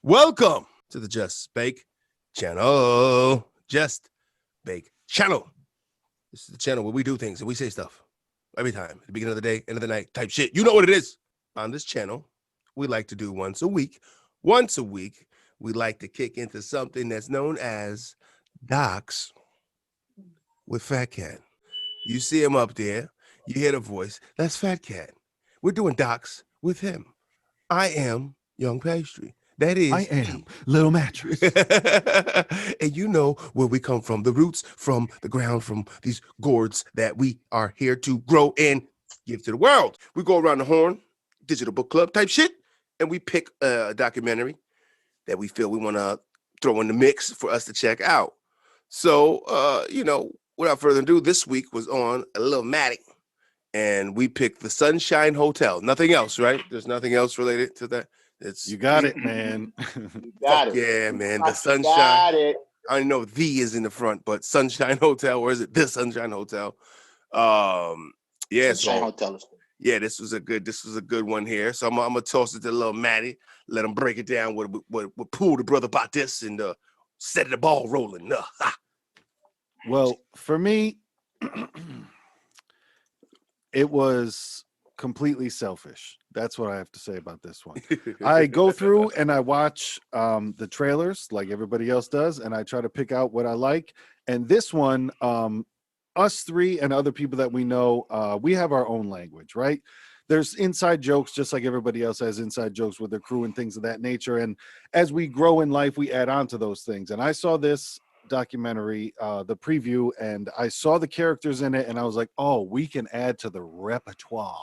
Welcome to the Just Bake channel. Just Bake channel. This is the channel where we do things and we say stuff every time at the beginning of the day, end of the night type shit. You know what it is. On this channel, we like to do once a week. Once a week, we like to kick into something that's known as Docs with Fat Cat. You see him up there. You hear the voice. That's Fat Cat. We're doing Docs with him. I am Young Pastry. That is, I am Little Mattress. and you know where we come from, the roots from the ground, from these gourds that we are here to grow and give to the world. We go around the horn, digital book club type shit, and we pick a documentary that we feel we want to throw in the mix for us to check out. So, without further ado, this week was on a little Matic, and we picked the Sunshine Hotel. Nothing else, right? There's nothing else related to that. You got it, man. You got it. Yeah, man. The You Sunshine. got it. I know the is in the front, but Sunshine Hotel, or is it the Sunshine Hotel? Yeah, Sunshine Hotel. Yeah, this was a good one here. So I'm gonna toss it to little Matty, let him break it down what Pool the brother about this and set the ball rolling. Well, for me, it was completely selfish. That's what I have to say about this one. I go through and I watch the trailers like everybody else does, and I try to pick out what I like. And this one, us three and other people that we know, we have our own language, right? There's inside jokes, just like everybody else has inside jokes with their crew and things of that nature. And as we grow in life, we add on to those things. And I saw this documentary, the preview, and I saw the characters in it, and I was like, oh, we can add to the repertoire.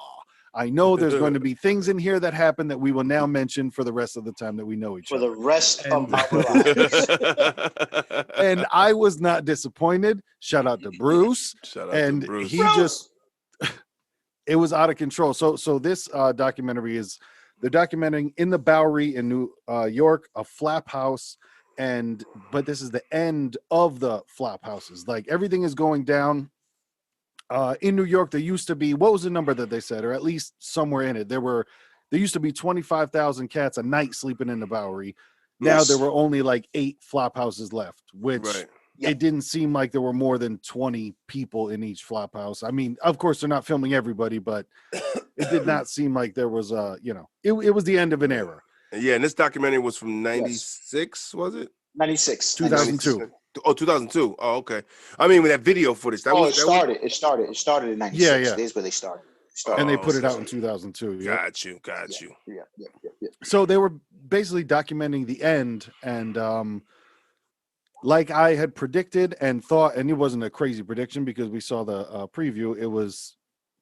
I know there's going to be things in here that happen that we will now mention for the rest of the time that we know each other. For the rest of our lives. And I was not disappointed. Shout out to Bruce. Shout out and to Bruce. He just, it was out of control. So this documentary is, they're documenting in the Bowery in New York, a flap house. But this is the end of the flop houses. Like everything is going down. In New York, there used to be, what was the number that they said, or at least somewhere in it? There used to be 25,000 cats a night sleeping in the Bowery. Now Yes. there were only like 8 flop houses left, which Right. it didn't seem like there were more than 20 people in each flop house. I mean, of course, they're not filming everybody, but it did not seem like there was it was the end of an era. Yeah, and this documentary was from 96, was it? 96. 2002. Oh, 2002. Oh, okay. I mean, with that video footage. It started in 96. Yeah. That's where they started. And they put it out in 2002. Yeah. Got you. Yeah. So they were basically documenting the end, and like I had predicted and thought, and it wasn't a crazy prediction because we saw the preview, it was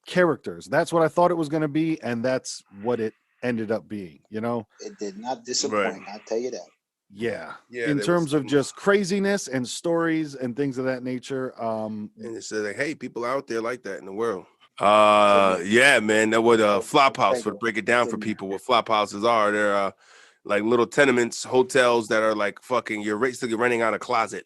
characters. That's what I thought it was going to be, and that's what it ended up being, It did not disappoint, Right. I'll tell you that. Yeah, Yeah, in there terms was of just craziness and stories and things of that nature. And it said, like, hey, people out there like that in the world. Yeah, man. That was a flop house. To break it down for people, what flop houses are, they're like little tenements, hotels that are like fucking. You're renting out a closet.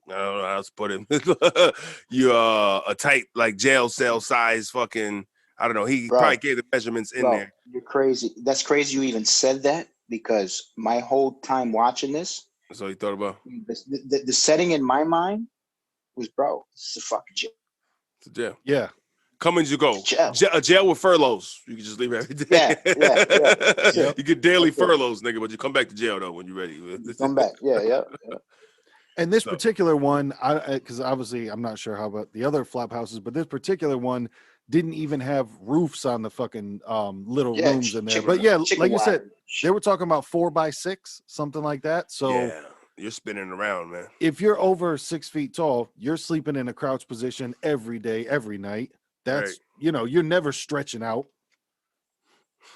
I don't know how else to put it. You're a tight like jail cell size fucking. I don't know. He Bro. probably gave the measurements in Bro, there. you're crazy. That's crazy you even said that, because my whole time watching this, That's all you thought about. the setting in my mind was, bro, this is a fucking jail. It's a jail. Yeah, Come as you go. Jail. A jail with furloughs. You can just leave every day. Yeah. You get daily That's it. furloughs, nigga, but you come back to jail though when you're ready. Come back. Yeah. and this So- particular one, because obviously I'm not sure how about the other flop houses, but this particular one didn't even have roofs on the fucking little Yeah, rooms in there. chicken- But yeah, chicken like you said, wire. they were talking about 4x6, something like that. So yeah, you're spinning around, man. if you're over 6 feet tall, you're sleeping in a crouch position every day, every night. That's, you're never stretching out.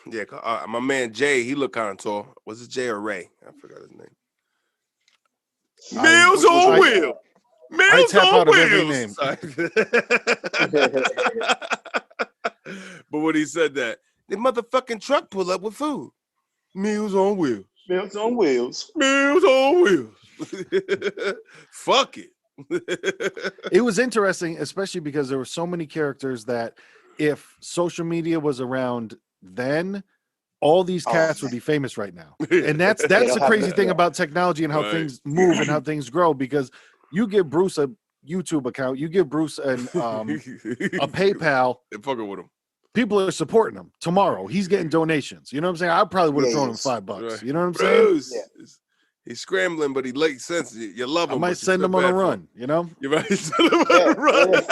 Yeah, my man Jay, he looked kind of tall. Was it Jay or Ray? I forgot his name. Meals on Wheels. I Meals tap on out of every Wheels. name. But when he said that, the motherfucking truck pull up with food. Meals on Wheels. Meals on wheels. Meals on Wheels. Fuck it. It was interesting, especially because there were so many characters that if social media was around then, all these Oh, cats would man. be famous right now. And that's they'll the have crazy it, thing yeah. about technology and how Right. things move and how things grow. Because you give Bruce a YouTube account, you give Bruce a PayPal, They're fucking with him. people are supporting him tomorrow. He's getting donations. You know what I'm saying? I probably would have Yeah, thrown him yes. $5. Right. You know what I'm saying? Bruce, Yeah. he's scrambling, but he late sense. You love I him. might but you send feel him on a bad for him. run, you know? You're right. Send him on Yeah. a run.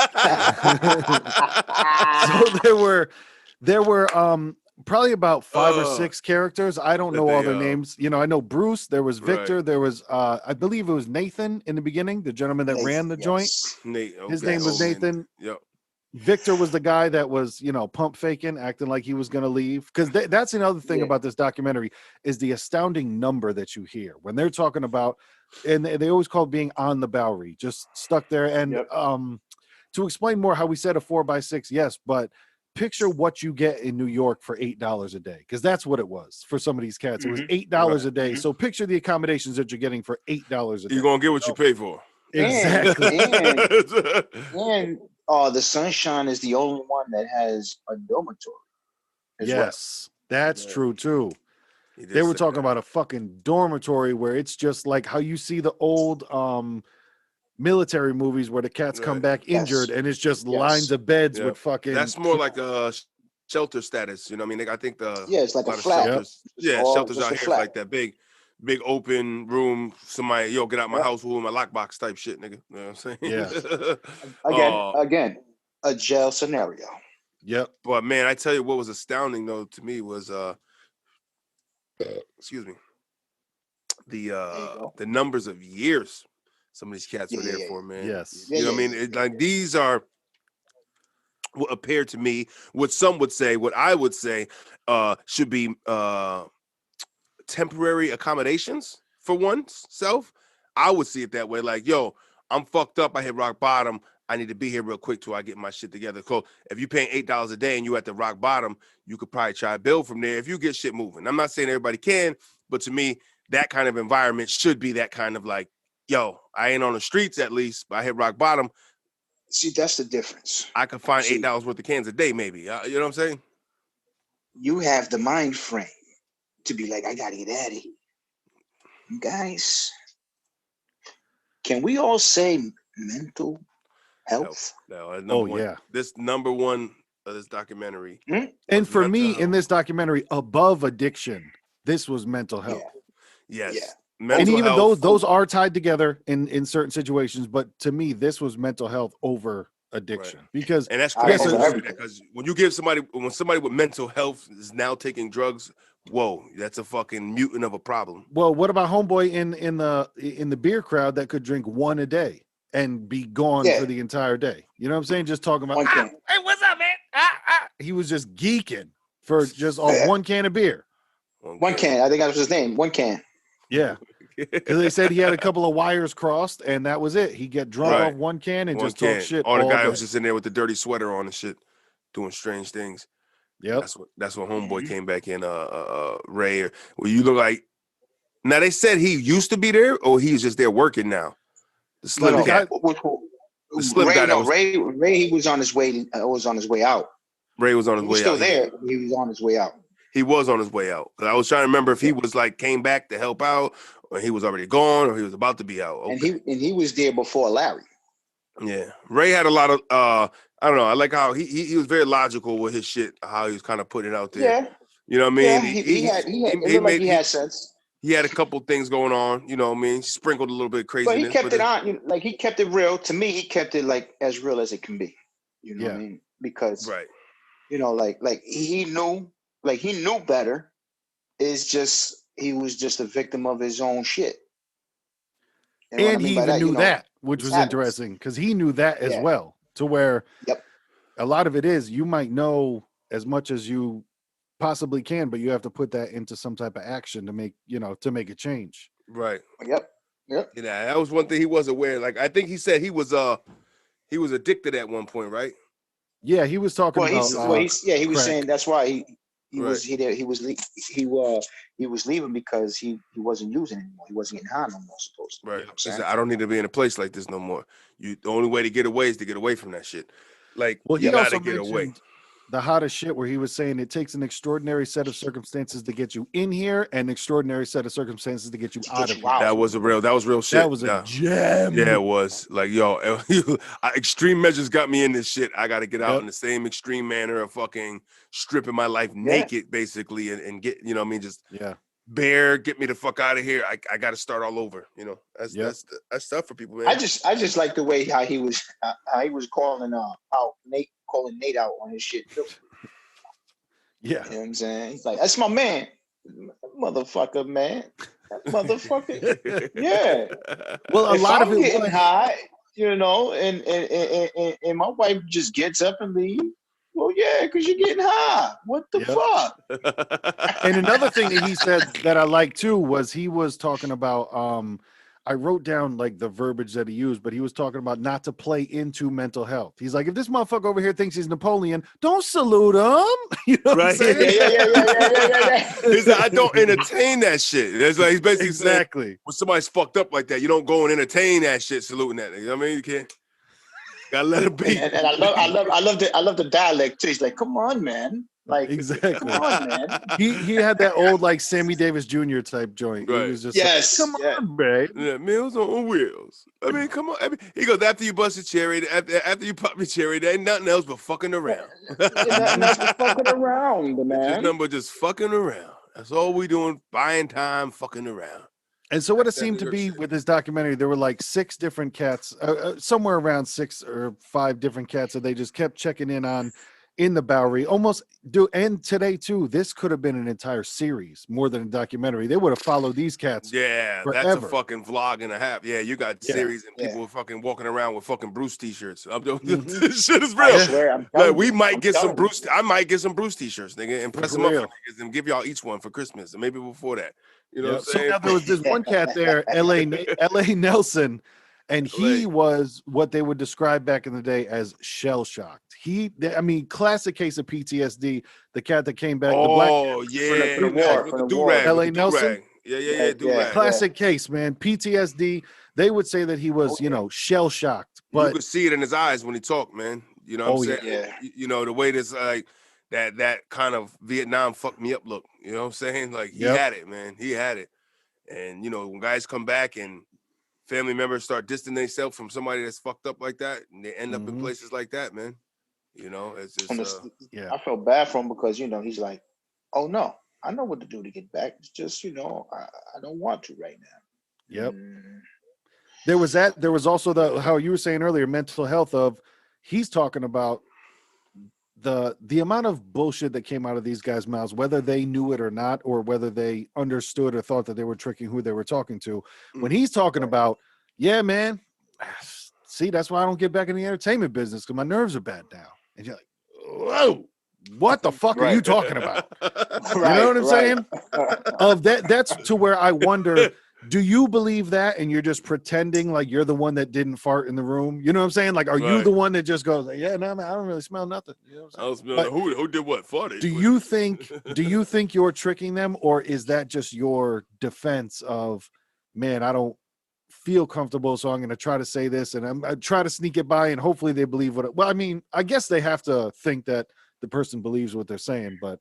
So there were probably about 5 or 6 characters. I don't that know all they, their names. You know, I know Bruce, there was Victor, Right. there was I believe it was Nathan in the beginning, the gentleman that ran the joint. Yes. Nate. His okay. name was Oh, Nathan. Yep. Victor was the guy that was, you know, pump faking, acting like he was going to leave. Because that's another thing Yeah. about this documentary is the astounding number that you hear when they're talking about, and they always call it being on the Bowery, just stuck there. And Yep. to explain more how we said a 4x6, yes, but picture what you get in New York for $8 a day, because that's what it was for some of these cats. It was $8 Right. a day. So picture the accommodations that you're getting for $8 a day. You're gonna get what you pay for. Exactly. And the Sunshine is the only one that has a dormitory. As Yes, that's Yeah. true too. He did They were say talking that. about a fucking dormitory where it's just like how you see the old military movies where the cats come Right. back Yes. injured and it's just Yes. lines of beds Yeah. with fucking. That's more like a shelter status. You know what I mean? I think Yeah, it's like a a lot of flat. shelters. It's Yeah, all shelters just out a here is flat. like that big open room. Somebody, yo, get out my Yep. house, who in my lockbox type shit, nigga. You know what I'm saying? Yeah. Again, a jail scenario. Yep. But man, I tell you what was astounding though to me was excuse me, you go. the numbers of years some of these cats Yeah, were there yeah, for, man. Yes. Yeah, You know what I yeah, mean? yeah, Like these are what appear to me, what some would say, what I would say, should be temporary accommodations for oneself. I would see it that way. Like, yo, I'm fucked up. I hit rock bottom. I need to be here real quick till I get my shit together. So if you're paying $8 a day and you at the rock bottom, you could probably try to build from there if you get shit moving. I'm not saying everybody can, but to me, that kind of environment should be that kind of like, yo, I ain't on the streets at least, but I hit rock bottom. See, that's the difference. I could find See, $8 worth of cans a day, maybe. You know what I'm saying? you have the mind frame to be like, I gotta get out of here. You guys, can we all say mental health? No, Oh, yeah. This number one of this documentary. And for me, mental in this documentary, above addiction, this was mental health. Yeah. Yes. Yeah. Mental And even health. those are tied together in certain situations, but to me, this was mental health over addiction. Because And that's I crazy over everything. because when somebody with mental health is now taking drugs, whoa, that's a fucking mutant of a problem. well, what about homeboy in the beer crowd that could drink one a day and be gone Yeah. for the entire day? You know what I'm saying? Just talking about, One can. hey, what's up, man? He was just geeking for just off Yeah. one can of beer. One can. I think that was his name. One can. Yeah, because they said he had a couple of wires crossed, and that was it. He get drunk Right. off one can and One just talk can. shit Or the all guy day. was just in there with the dirty sweater on and shit, doing strange things. Yep. That's what homeboy came back in. Ray, well, you look like. Now they said he used to be there, or he's just there working now. The slim No, cat. The slim guy that was Ray, he was on his way. Was on his way out. Ray was on his He way was still out. there. He was on his way out. He was on his way out. 'Cause I was trying to remember if he was like came back to help out, or he was already gone, or he was about to be out. Okay. And he was there before Larry. Yeah. Ray had a lot of I don't know. I like how he was very logical with his shit, how he was kind of putting it out there. Yeah. You know what I Yeah. mean? He had. It looked like he had sense. He had a couple things going on, you know what I mean? Sprinkled a little bit of craziness. But he kept it on. Like he kept it real. To me, he kept it like as real as it can be. You know what I mean? Because Right. you know, like he knew better. It's just he was just a victim of his own shit. And, what I And mean he by even that, knew you know, that, which his was habits. interesting because he knew that as Yeah. well. To where Yep. a lot of it is you might know as much as you possibly can, but you have to put that into some type of action to make a change. Right. Yep. Yeah, that was one thing he was aware. Like I think he said he was addicted at one point, right? Yeah, he was talking Well, about. he was crack. saying that's why he Right. was leaving because he wasn't using anymore. He wasn't getting high no more. Supposed to. Right. You know what I'm He saying? said, I don't need to be in a place like this no more. The only way to get away is to get away from that shit. Like Well, you he gotta also get away. mentioned the hottest shit where he was saying it takes an extraordinary set of circumstances to get you in here and an extraordinary set of circumstances to get you out of here. That was real shit. That was a gem. Yeah, it was. Like, yo, extreme measures got me in this shit. I got to get out in the same extreme manner of fucking stripping my life naked, basically, and get, you know what I mean, just bare, get me the fuck out of here. I got to start all over, you know. That's tough for people, man. I just like the way how he was calling Nate out on his shit too. Yeah. You know what I'm saying? He's like, that's my man. Motherfucker, man. That motherfucker. Yeah. Well, a lot of it getting high, you know, and my wife just gets up and leaves. Well, yeah, because you're getting high. What the fuck? And another thing that he said that I like too was he was talking about I wrote down like the verbiage that he used, but he was talking about not to play into mental health. He's like, if this motherfucker over here thinks he's Napoleon, don't salute him. You know what I'm saying? Yeah. He's like, I don't entertain that shit. It's like he's basically saying, when somebody's fucked up like that, you don't go and entertain that shit, saluting that. You know what I mean? You can't. Gotta let it be. And I love the dialect too. He's like, come on, man. Like, exactly. Come on, man. He had that old like Sammy Davis Jr. type joint. He was just like, come on, babe. Yeah, Meals on wheels. I mean, come on. I mean, he goes, after you bust a cherry, after you pop your cherry, there ain't nothing else but fucking around. Nothing else but fucking around, man. This number just fucking around. That's all we doing, buying time, fucking around. And so what it seemed to be with this documentary, there were like 6 different cats, somewhere around 6 or 5 different cats that they just kept checking in on in the Bowery. And today too, this could have been an entire series more than a documentary. They would have followed these cats. Yeah, forever. That's a fucking vlog and a half. Yeah, you got series and people were fucking walking around with fucking Bruce t-shirts. This shit is real. Like, we might get some Bruce. I might get some Bruce t-shirts, nigga, and press them up for niggas and give y'all each one for Christmas and maybe before that. You know what I'm saying? So now there was this one cat there, L.A. Nelson, and he was what they would describe back in the day as shell-shocked. Classic case of PTSD. The cat that came back. With the do-rag. L.A. Nelson. Yeah, do-rag. Classic case, man. PTSD. They would say that he was, shell-shocked. But you could see it in his eyes when he talked, man. You know what I'm saying? Yeah. You know, the way this, like, that kind of Vietnam fucked me up look. You know what I'm saying? Like, he had it, man. He had it. And, you know, when guys come back and family members start distancing themselves from somebody that's fucked up like that, and they end up in places like that, man. You know, it's just I felt bad for him because, you know, he's like, oh no, I know what to do to get back. It's just, you know, I don't want to right now. Yep. There was that. There was also how you were saying earlier, mental health of, he's talking about the amount of bullshit that came out of these guys' mouths, whether they knew it or not, or whether they understood or thought that they were tricking who they were talking to. When he's talking about, yeah, man, see, that's why I don't get back in the entertainment business, because my nerves are bad now. And you're like, whoa, what the fuck are you talking about? You know what I'm saying? That's to where I wonder, do you believe that and you're just pretending like you're the one that didn't fart in the room? You know what I'm saying? Like, are you the one that just goes, yeah, no, man, I don't really smell nothing. You know what I'm saying? I don't smell who did what? Farted. Do you think you're tricking them, or is that just your defense of, man, I don't feel comfortable, so I'm going to try to say this and I try to sneak it by and hopefully they believe well, I mean, I guess they have to think that the person believes what they're saying, but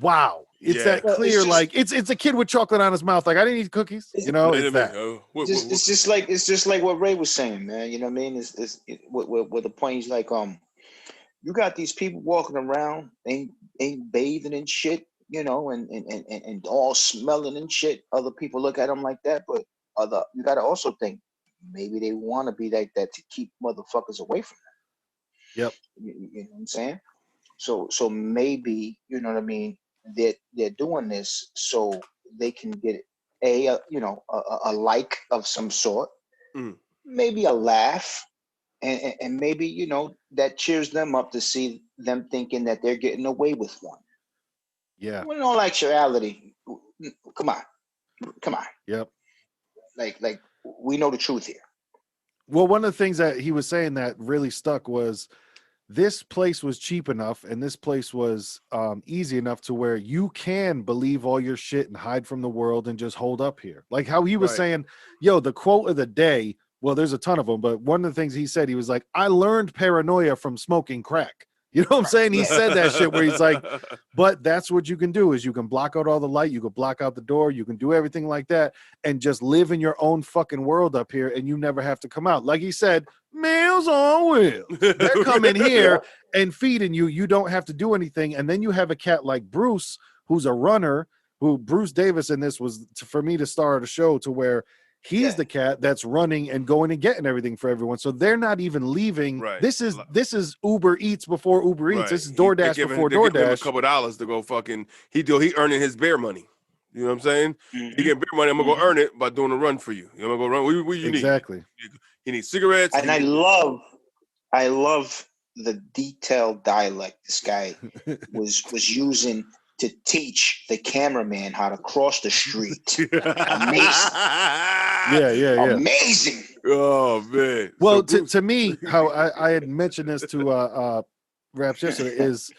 wow. It's that clear, it's it's a kid with chocolate on his mouth. Like, I didn't eat cookies. You know, it's that. It's just like what Ray was saying, man. You know what I mean? It's with the point, he's like, you got these people walking around, ain't bathing and shit, you know, and all smelling and shit. Other people look at them like that, but you got to also think maybe they want to be like that to keep motherfuckers away from them. Yep. You know what I'm saying? So maybe, you know what I mean, they're doing this so they can get a like of some sort, maybe a laugh, and maybe, you know, that cheers them up to see them thinking that they're getting away with one. Yeah. Well, in all actuality, come on. Yep. Like we know the truth here. Well, one of the things that he was saying that really stuck was, this place was cheap enough and this place was easy enough to where you can believe all your shit and hide from the world and just hold up here. Like how he was saying, yo, the quote of the day, well, there's a ton of them, but one of the things he said, he was like, I learned paranoia from smoking crack. You know what I'm saying? He said that shit where he's like, but that's what you can do is you can block out all the light, you can block out the door, you can do everything like that and just live in your own fucking world up here and you never have to come out. Like he said, meals on wheels. They're coming here and feeding you. You don't have to do anything. And then you have a cat like Bruce, who's a runner, who Bruce Davis in this was for me to start a show to where he's the cat that's running and going and getting everything for everyone. So they're not even leaving. Right. This is Uber Eats before Uber Eats. Right. This is DoorDash before they're giving him a DoorDash. couple dollars to go fucking. He earning his bear money. You know what I'm saying? He getting bear money. I'm gonna go earn it by doing a run for you. I'm gonna go run. What you need? Exactly. He needs cigarettes. And I love the detailed dialect this guy was using to teach the cameraman how to cross the street. Amazing. Yeah. Amazing. Oh man. Well, So to me, how I had mentioned this to Raps yesterday is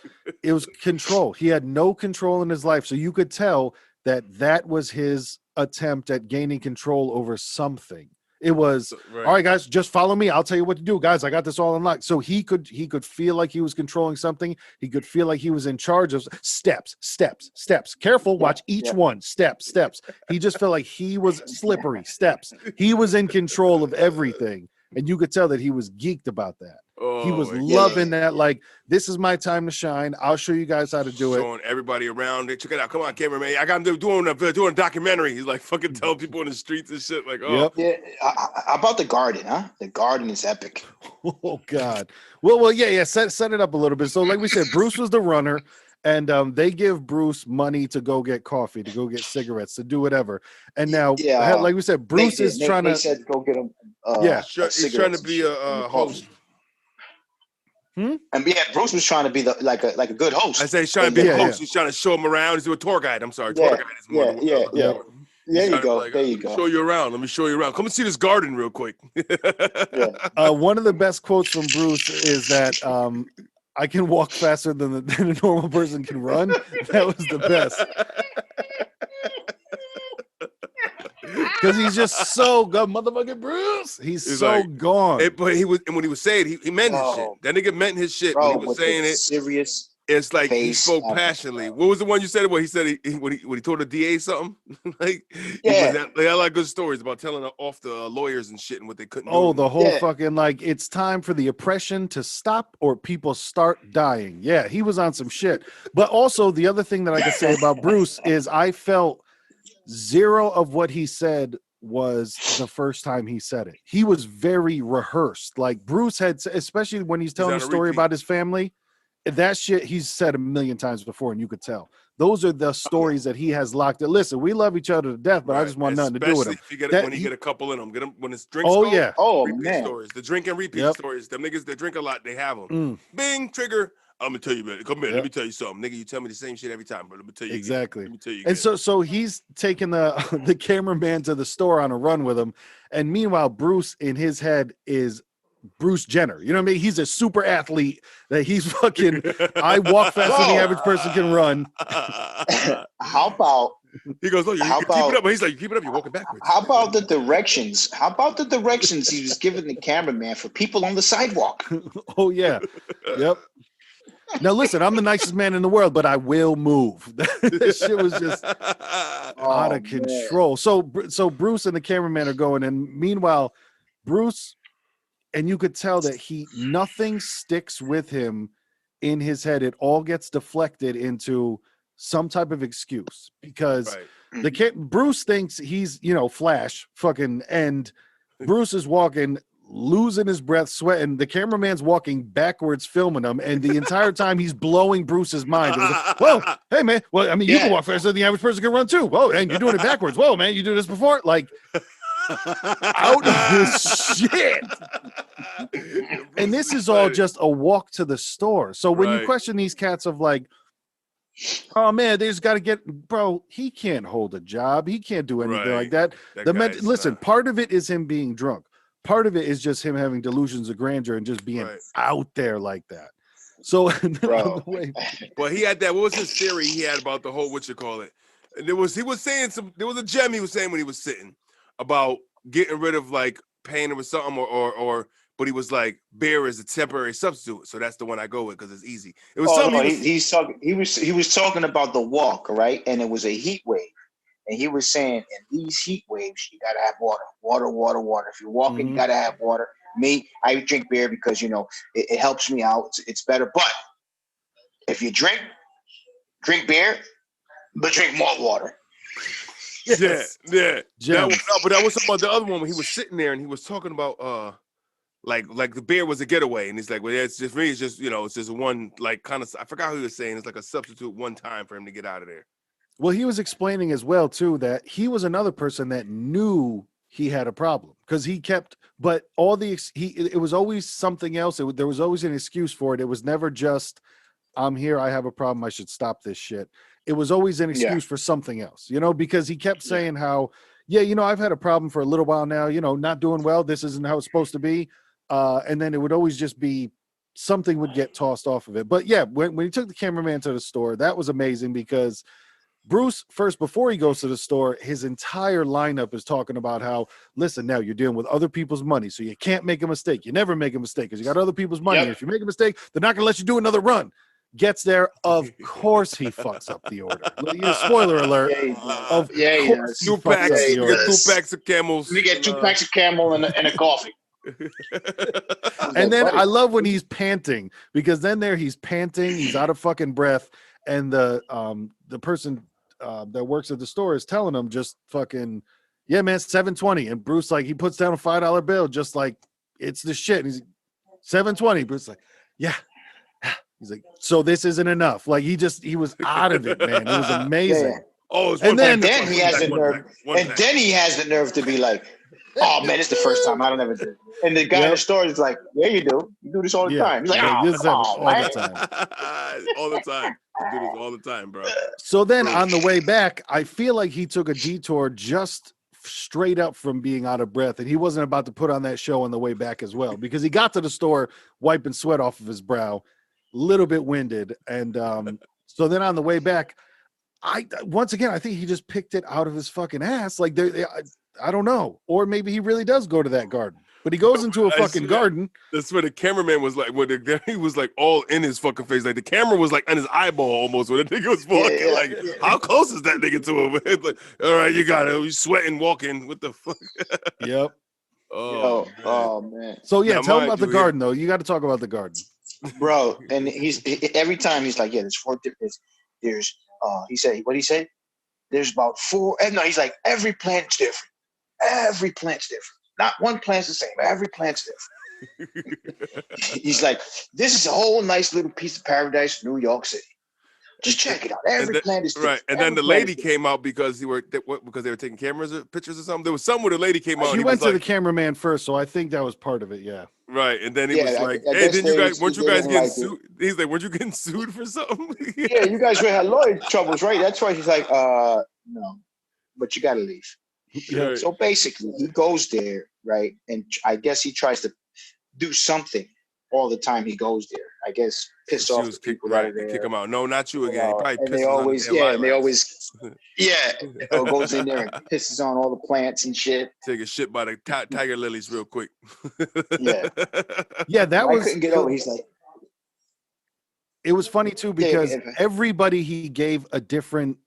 it was control. He had no control in his life, so you could tell that was his attempt at gaining control over something. It was all right, guys, just follow me. I'll tell you what to do, guys. I got this all unlocked. So he could feel like he was controlling something. He could feel like he was in charge of steps. Careful, watch each one. Steps. He just felt like he was slippery. Steps. He was in control of everything, and you could tell that he was geeked about that. He was loving that. Like, this is my time to shine. I'll show you guys how to do it. Showing everybody around. Check it out. Come on, cameraman. I got him doing a documentary. He's like fucking telling people in the streets and shit. Like, oh. Yeah. How about the garden, huh? The garden is epic. Oh God. Well, yeah. Set it up a little bit. So, like we said, Bruce was the runner, and they give Bruce money to go get coffee, to go get cigarettes, to do whatever. And now, like we said, Bruce is trying to. They said go get him. He's trying to be a host. And Bruce was trying to be like a good host. I say he's trying to be a host. He's trying to show him around. He's a tour guide. I'm sorry, tour guide is more. There you go. Like, there you go. Show you around. Let me show you around. Come and see this garden real quick. One of the best quotes from Bruce is that I can walk faster than a normal person can run. That was the best. Because he's just so good, motherfucking Bruce. He's so like, gone. But when he was saying he meant his shit. That nigga meant his shit when he was saying it. Serious. It's like he spoke passionately. What was the one you said? What he said when he told the DA something? I like good stories about telling off the lawyers and shit and what they couldn't do. Oh, the whole fucking like it's time for the oppression to stop or people start dying. Yeah, he was on some shit. But also the other thing that I could say about Bruce is I felt zero of what he said was the first time he said it. He was very rehearsed. Like Bruce had, especially when he's telling a story about his family, that shit he's said a million times before, and you could tell. Those are the stories that he has locked in. Listen, we love each other to death, but I just want nothing to do with him. When you get a couple in them, get them when it's drinks. Man. Stories. The drink and repeat stories. Them niggas that drink a lot, they have them. Bing, trigger. I'm gonna tell you, man. Come here. Let me tell you something, nigga. You tell me the same shit every time, but let me tell you exactly. Let me tell you. And so he's taking the cameraman to the store on a run with him, and meanwhile, Bruce in his head is Bruce Jenner. You know what I mean? He's a super athlete that he's fucking. I walk faster than the average person can run. How about? He goes, "Oh, you keep it up." But he's like, "You keep it up. You're walking backwards." How about the directions? How about the directions he was giving the cameraman for people on the sidewalk? Oh yeah, yep. Now listen, I'm the nicest man in the world, but I will move. That shit was just out of control. So Bruce and the cameraman are going, and meanwhile, Bruce, and you could tell that nothing sticks with him in his head. It all gets deflected into some type of excuse because Bruce thinks he's Flash fucking, and Bruce is walking, losing his breath, sweating. The cameraman's walking backwards, filming him, and the entire time he's blowing Bruce's mind. Like, whoa, hey man, well, I mean, you can walk faster than the average person can run too. Whoa, and you're doing it backwards. Whoa, man, you do this before? Like, out of this shit. And this is all just a walk to the store. So when you question these cats of like, oh man, they just got to get, bro, he can't hold a job. He can't do anything like that. Listen, part of it is him being drunk. Part of it is just him having delusions of grandeur and just being out there like that. So, but he had that. What was his theory he had about the whole And he was saying there was a gem he was saying when he was sitting about getting rid of like pain or something or but he was like, beer is a temporary substitute, so that's the one I go with because it's easy. It was Oh something no, he was, he's talking. He was talking about the walk, right? And it was a heat wave, and he was saying, in these heat waves, you gotta have water, water, water, water. If you're walking, you gotta have water. Me, I drink beer because it helps me out. It's better. But if you drink beer, but drink more water. Yes. yeah. That was, Gems. no, but that was talking about the other one when he was sitting there and he was talking about like the beer was a getaway, and he's like, well, yeah, it's just for me, it's just it's just one like kind of, I forgot who he was saying, it's like a substitute one time for him to get out of there. Well, he was explaining as well too that he was another person that knew he had a problem because he kept, but all the it was always something else. There was always an excuse for it. It was never just, I'm here, I have a problem, I should stop this shit. It was always an excuse for something else, because he kept saying how, I've had a problem for a little while now, not doing well. This isn't how it's supposed to be. And then it would always just be something would get tossed off of it. But yeah, when he took the cameraman to the store, that was amazing because Bruce, first, before he goes to the store, his entire lineup is talking about how, listen, now you're dealing with other people's money, so you can't make a mistake. You never make a mistake because you got other people's money. Yep. If you make a mistake, they're not going to let you do another run. Gets there, of course he fucks up the order. Spoiler alert. Yeah, he does. Of Yeah, he course does. he Two fucks packs, up Yeah, the he we get order. does. two packs of Camels. We get 2 packs of Camel and a coffee. And then buddy, I love when he's panting because then he's panting, he's out of fucking breath, and the person that works at the store is telling him just fucking, yeah, man, $7.20. And Bruce, like, he puts down a $5 bill, just like it's the shit. And he's $7.20. Bruce like, yeah. He's like, so this isn't enough. Like he was out of it, man. It was amazing. Yeah. Oh, it's And one then- pack, Then he has the nerve, and then he has the nerve to be like, "Oh man, it's the first time. I don't ever do it." And the guy in the store is like, "Yeah, you do. You do this all the time." He's like, like, "Oh, this come happens on, all man." the time. all the time. I do this all the time, bro. So then on the way back, I feel like he took a detour just straight up from being out of breath, and he wasn't about to put on that show on the way back as well, because he got to the store wiping sweat off of his brow, little bit winded, and so then on the way back, I think he just picked it out of his fucking ass. Like I don't know, or maybe he really does go to that garden, but he goes into a fucking garden. That's where the cameraman was like, he was like all in his fucking face. Like the camera was like on his eyeball almost when the nigga was walking. Yeah. Like, how close is that nigga to him? It's like, all right, you got it. He's sweating, walking. What the fuck? Yep. Oh man. So yeah, Now, tell him mind about the you, garden though. You got to talk about the garden. Bro, and he's every time he's like, "Yeah, there's 4 different. There's he said, what did he say? There's about 4. And no, he's like, every plant's different. Every plant's different. Not one plant's the same. Every plant's different." He's like, "This is a whole nice little piece of paradise, New York City. Just check it out. Every plant is different." Right, and then the lady came out because they were taking cameras or pictures or something. There was something where the lady came out. He went to the cameraman first, so I think that was part of it. Yeah. Right, and then he was like, I "Hey, guess weren't you they guys didn't getting like it. sued?" He's like, "Weren't you getting sued for something?" Yeah, you guys had lawyer troubles, right? That's why he's like, no, but you gotta leave. Yeah. So basically, he goes there, right? And I guess he tries to do something all the time he goes there. I guess piss off the people that are there. Kick him out. No, not you again. He probably And pisses they on always, the and they always, goes in there and pisses on all the plants and shit. Take a shit by the tiger lilies real quick. Yeah. Yeah, that I was. couldn't get over. He's like, It was funny too because Yeah. everybody he gave a different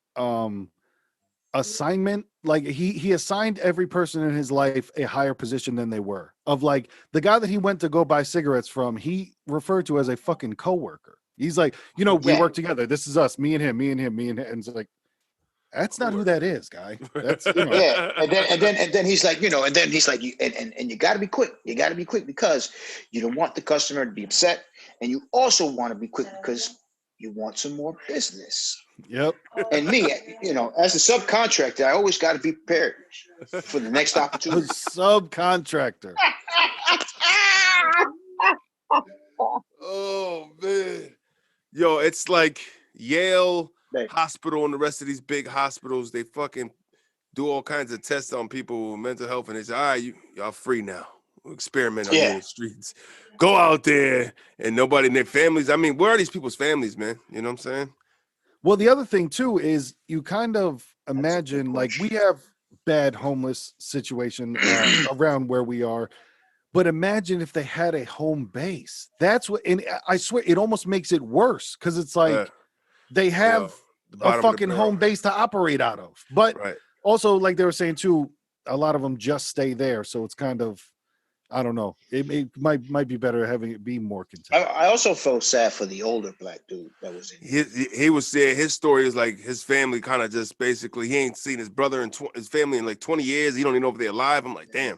assignment. Like he assigned every person in his life a higher position than they were. Of like the guy that he went to go buy cigarettes from, he referred to as a fucking coworker. He's like, we work together. This is us, me and him, me and him, me and him. And it's like, that's not who that is, guy. That's Yeah, and then he's like, and then he's like, and you got to be quick. You got to be quick because you don't want the customer to be upset, and you also want to be quick because you want some more business. Yep. And me, as a subcontractor, I always got to be prepared for the next A opportunity. subcontractor. Oh man, yo, it's like Yale Right. Hospital and the rest of these big hospitals. They fucking do all kinds of tests on people with mental health, and they say, "All right, y'all free now. We'll experiment on you in the streets. Go out there." And nobody in their families. I mean, where are these people's families, man? You know what I'm saying? Well, the other thing too is you kind of imagine like we have bad homeless situation around where we are, But imagine if they had a home base. That's what, and I swear it almost makes it worse because it's like they have the a bottom of the fucking barrel. home base to operate out of. But Right. also, like they were saying too, a lot of them just stay there. So it's kind of, I don't know. It might be better having it be more content. I also felt sad for the older black dude that was in it. He was saying his story is like his family kind of just basically he ain't seen his brother and his family in like 20 years. He don't even know if they're alive. I'm like, damn.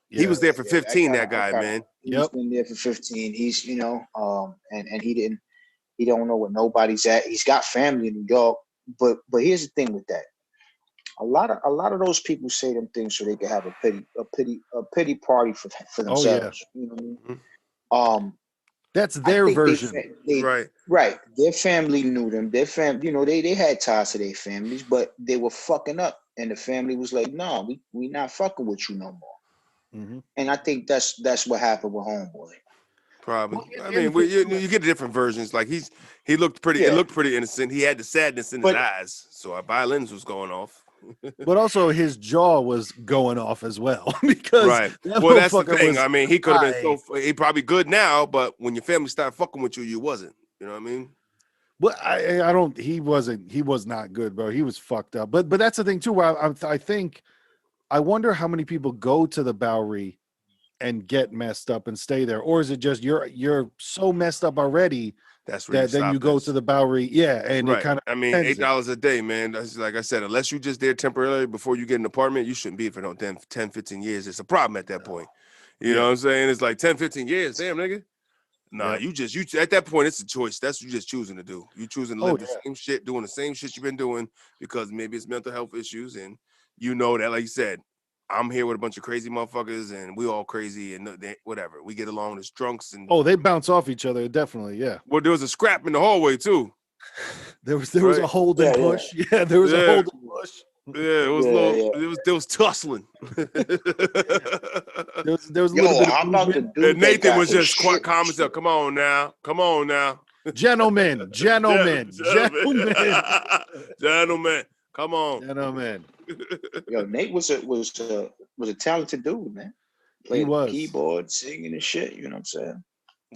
He was there for 15. That guy, man. He's been there for 15. He's and he don't know where nobody's at. He's got family in New York, but here's the thing with that. A lot of those people say them things so they can have a pity party for themselves. You know what I mean? That's their version. Right. Their family knew them. Their family, they had ties to their families, but they were fucking up, and the family was like, "No, we not fucking with you no more." Mm-hmm. And I think that's what happened with Homeboy. Probably. I mean, you get different versions. Like he looked pretty. Yeah. It looked pretty innocent. He had the sadness in his eyes, so our violins was going off. But also his jaw was going off as well because well, that's the thing. Was, I mean, he could have been he probably good now, but when your family started fucking with you, you wasn't. You know what I mean? Well, I don't. He was not good, bro. He was fucked up. But that's the thing too. I think I wonder how many people go to the Bowery and get messed up and stay there, or is it just you're so messed up already that's where then you go to the Bowery, and it kind of. I mean, $8 a day, man. That's like I said, unless you just there temporarily before you get an apartment, you shouldn't be for no 10, 15 years. It's a problem at that point. You know what I'm saying? It's like 10, 15 years. Damn, nigga. Nah, you at that point, it's a choice. That's what you just choosing to do. You choosing to live the same shit, doing the same shit you've been doing because maybe it's mental health issues, and you know that, like you said, I'm here with a bunch of crazy motherfuckers, and we all crazy, and whatever. We get along as drunks, and they bounce off each other, definitely, yeah. Well, there was a scrap in the hallway too. There was a hold and push. Yeah, there was a hold and push. Yeah, it was there was tussling. There was a little bit of I'm about to do and Nathan was just quite calm and said, come on now. Gentlemen. Gentlemen. Come on. Gentlemen. Yo, Nate was a talented dude, man. Playing keyboard, singing and shit, you know what I'm saying?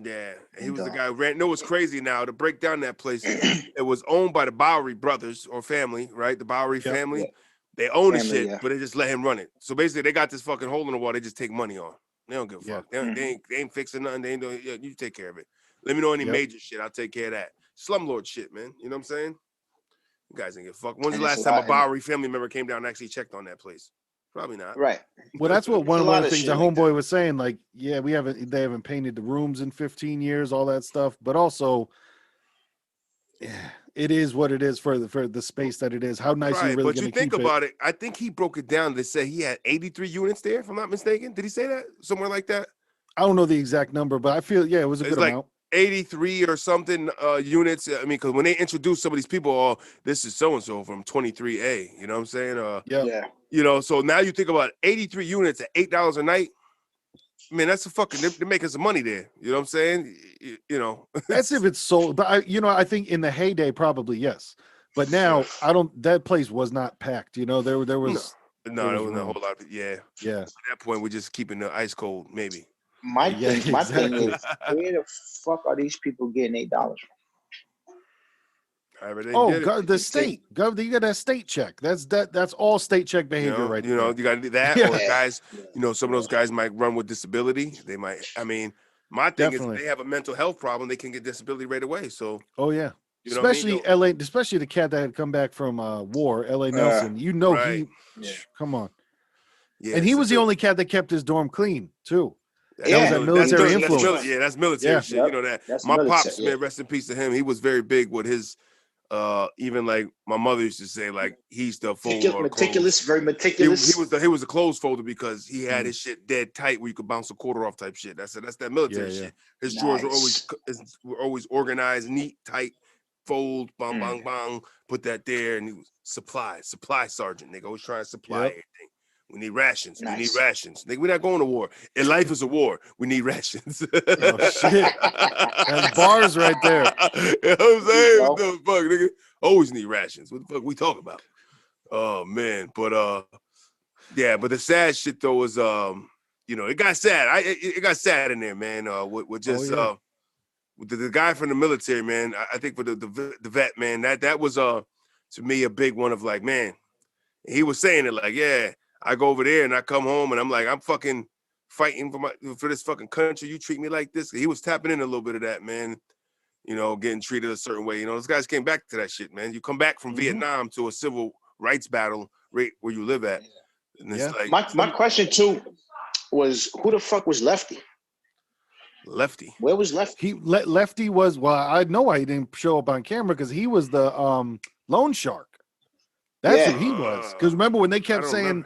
Yeah, he was the guy who ran. No, it's crazy now to break down that place. It was owned by the Bowery brothers or family, right? The Bowery family. Yeah. They own the shit, but they just let him run it. So basically, they got this fucking hole in the wall. They just take money on. They don't give a fuck. They ain't fixing nothing. They ain't doing. Yeah, you take care of it. Let me know any major shit. I'll take care of that. Slumlord shit, man. You know what I'm saying? You guys ain't give a fuck. When's the last time a Bowery family member came down and actually checked on that place? Probably not. Right. Well, that's what one of the things that Homeboy was saying. Like, yeah, they haven't painted the rooms in 15 years, all that stuff. But also, it is what it is for the space that it is. How nice are you really going to keep it? But you think about it, I think he broke it down to say he had 83 units there, if I'm not mistaken. Did he say that? Somewhere like that? I don't know the exact number, but I feel, it was a good amount. 83 or something units. I mean, because when they introduce some of these people, this is so-and-so from 23A. You know what I'm saying? Yeah. You know, so now you think about 83 units at $8 a night. I mean, that's they're making some money there. You know what I'm saying? You know, that's if it's sold. But I think in the heyday, probably yes. But now that place was not packed. You know, there was there wasn't a whole lot of yeah. At that point, we're just keeping the ice cold, maybe. My thing is, where the fuck are these people getting $8 from? God, the state. You got that state check. That's all state check behavior, right? You know, you got to do that. Or guys, some of those guys might run with disability. They might. I mean, my thing is, if they have a mental health problem, they can get disability right away. So. Oh yeah. Especially LA, especially the cat that had come back from war, LA Nelson. He. Come on. Yeah, and he was the only cat that kept his dorm clean too. That was a military influence. That's military shit. You know that. My pops, man, rest in peace to him. He was very big with his. Even like my mother used to say, like he's the meticulous, very meticulous. He was a clothes folder because he had his shit dead tight where you could bounce a quarter off type shit. That's that military shit. His drawers were always organized, neat, tight, fold, bang, bang, bang. Put that there, and he was supply sergeant. Nigga, always trying to supply everything. We need rations. Nice. We need rations. Nigga, we're not going to war. And life is a war. We need rations. Oh, shit. That's bars right there. You know what I'm saying? What the fuck, nigga? Always need rations. What the fuck we talk about? Oh, man. But, but the sad shit, though, is, it got sad. It got sad in there, man. With just with the guy from the military, man. I think with the vet, man, that was to me a big one of like, man, he was saying it like, yeah, I go over there and I come home and I'm like, I'm fucking fighting for this fucking country. You treat me like this. He was tapping in a little bit of that, man. Getting treated a certain way. Those guys came back to that shit, man. You come back from Vietnam to a civil rights battle right where you live at. And it's like my question too was, who the fuck was Lefty? Lefty. Where was Lefty? Lefty was, well, I know why he didn't show up on camera, because he was the loan shark. That's who he was. Because remember when they kept saying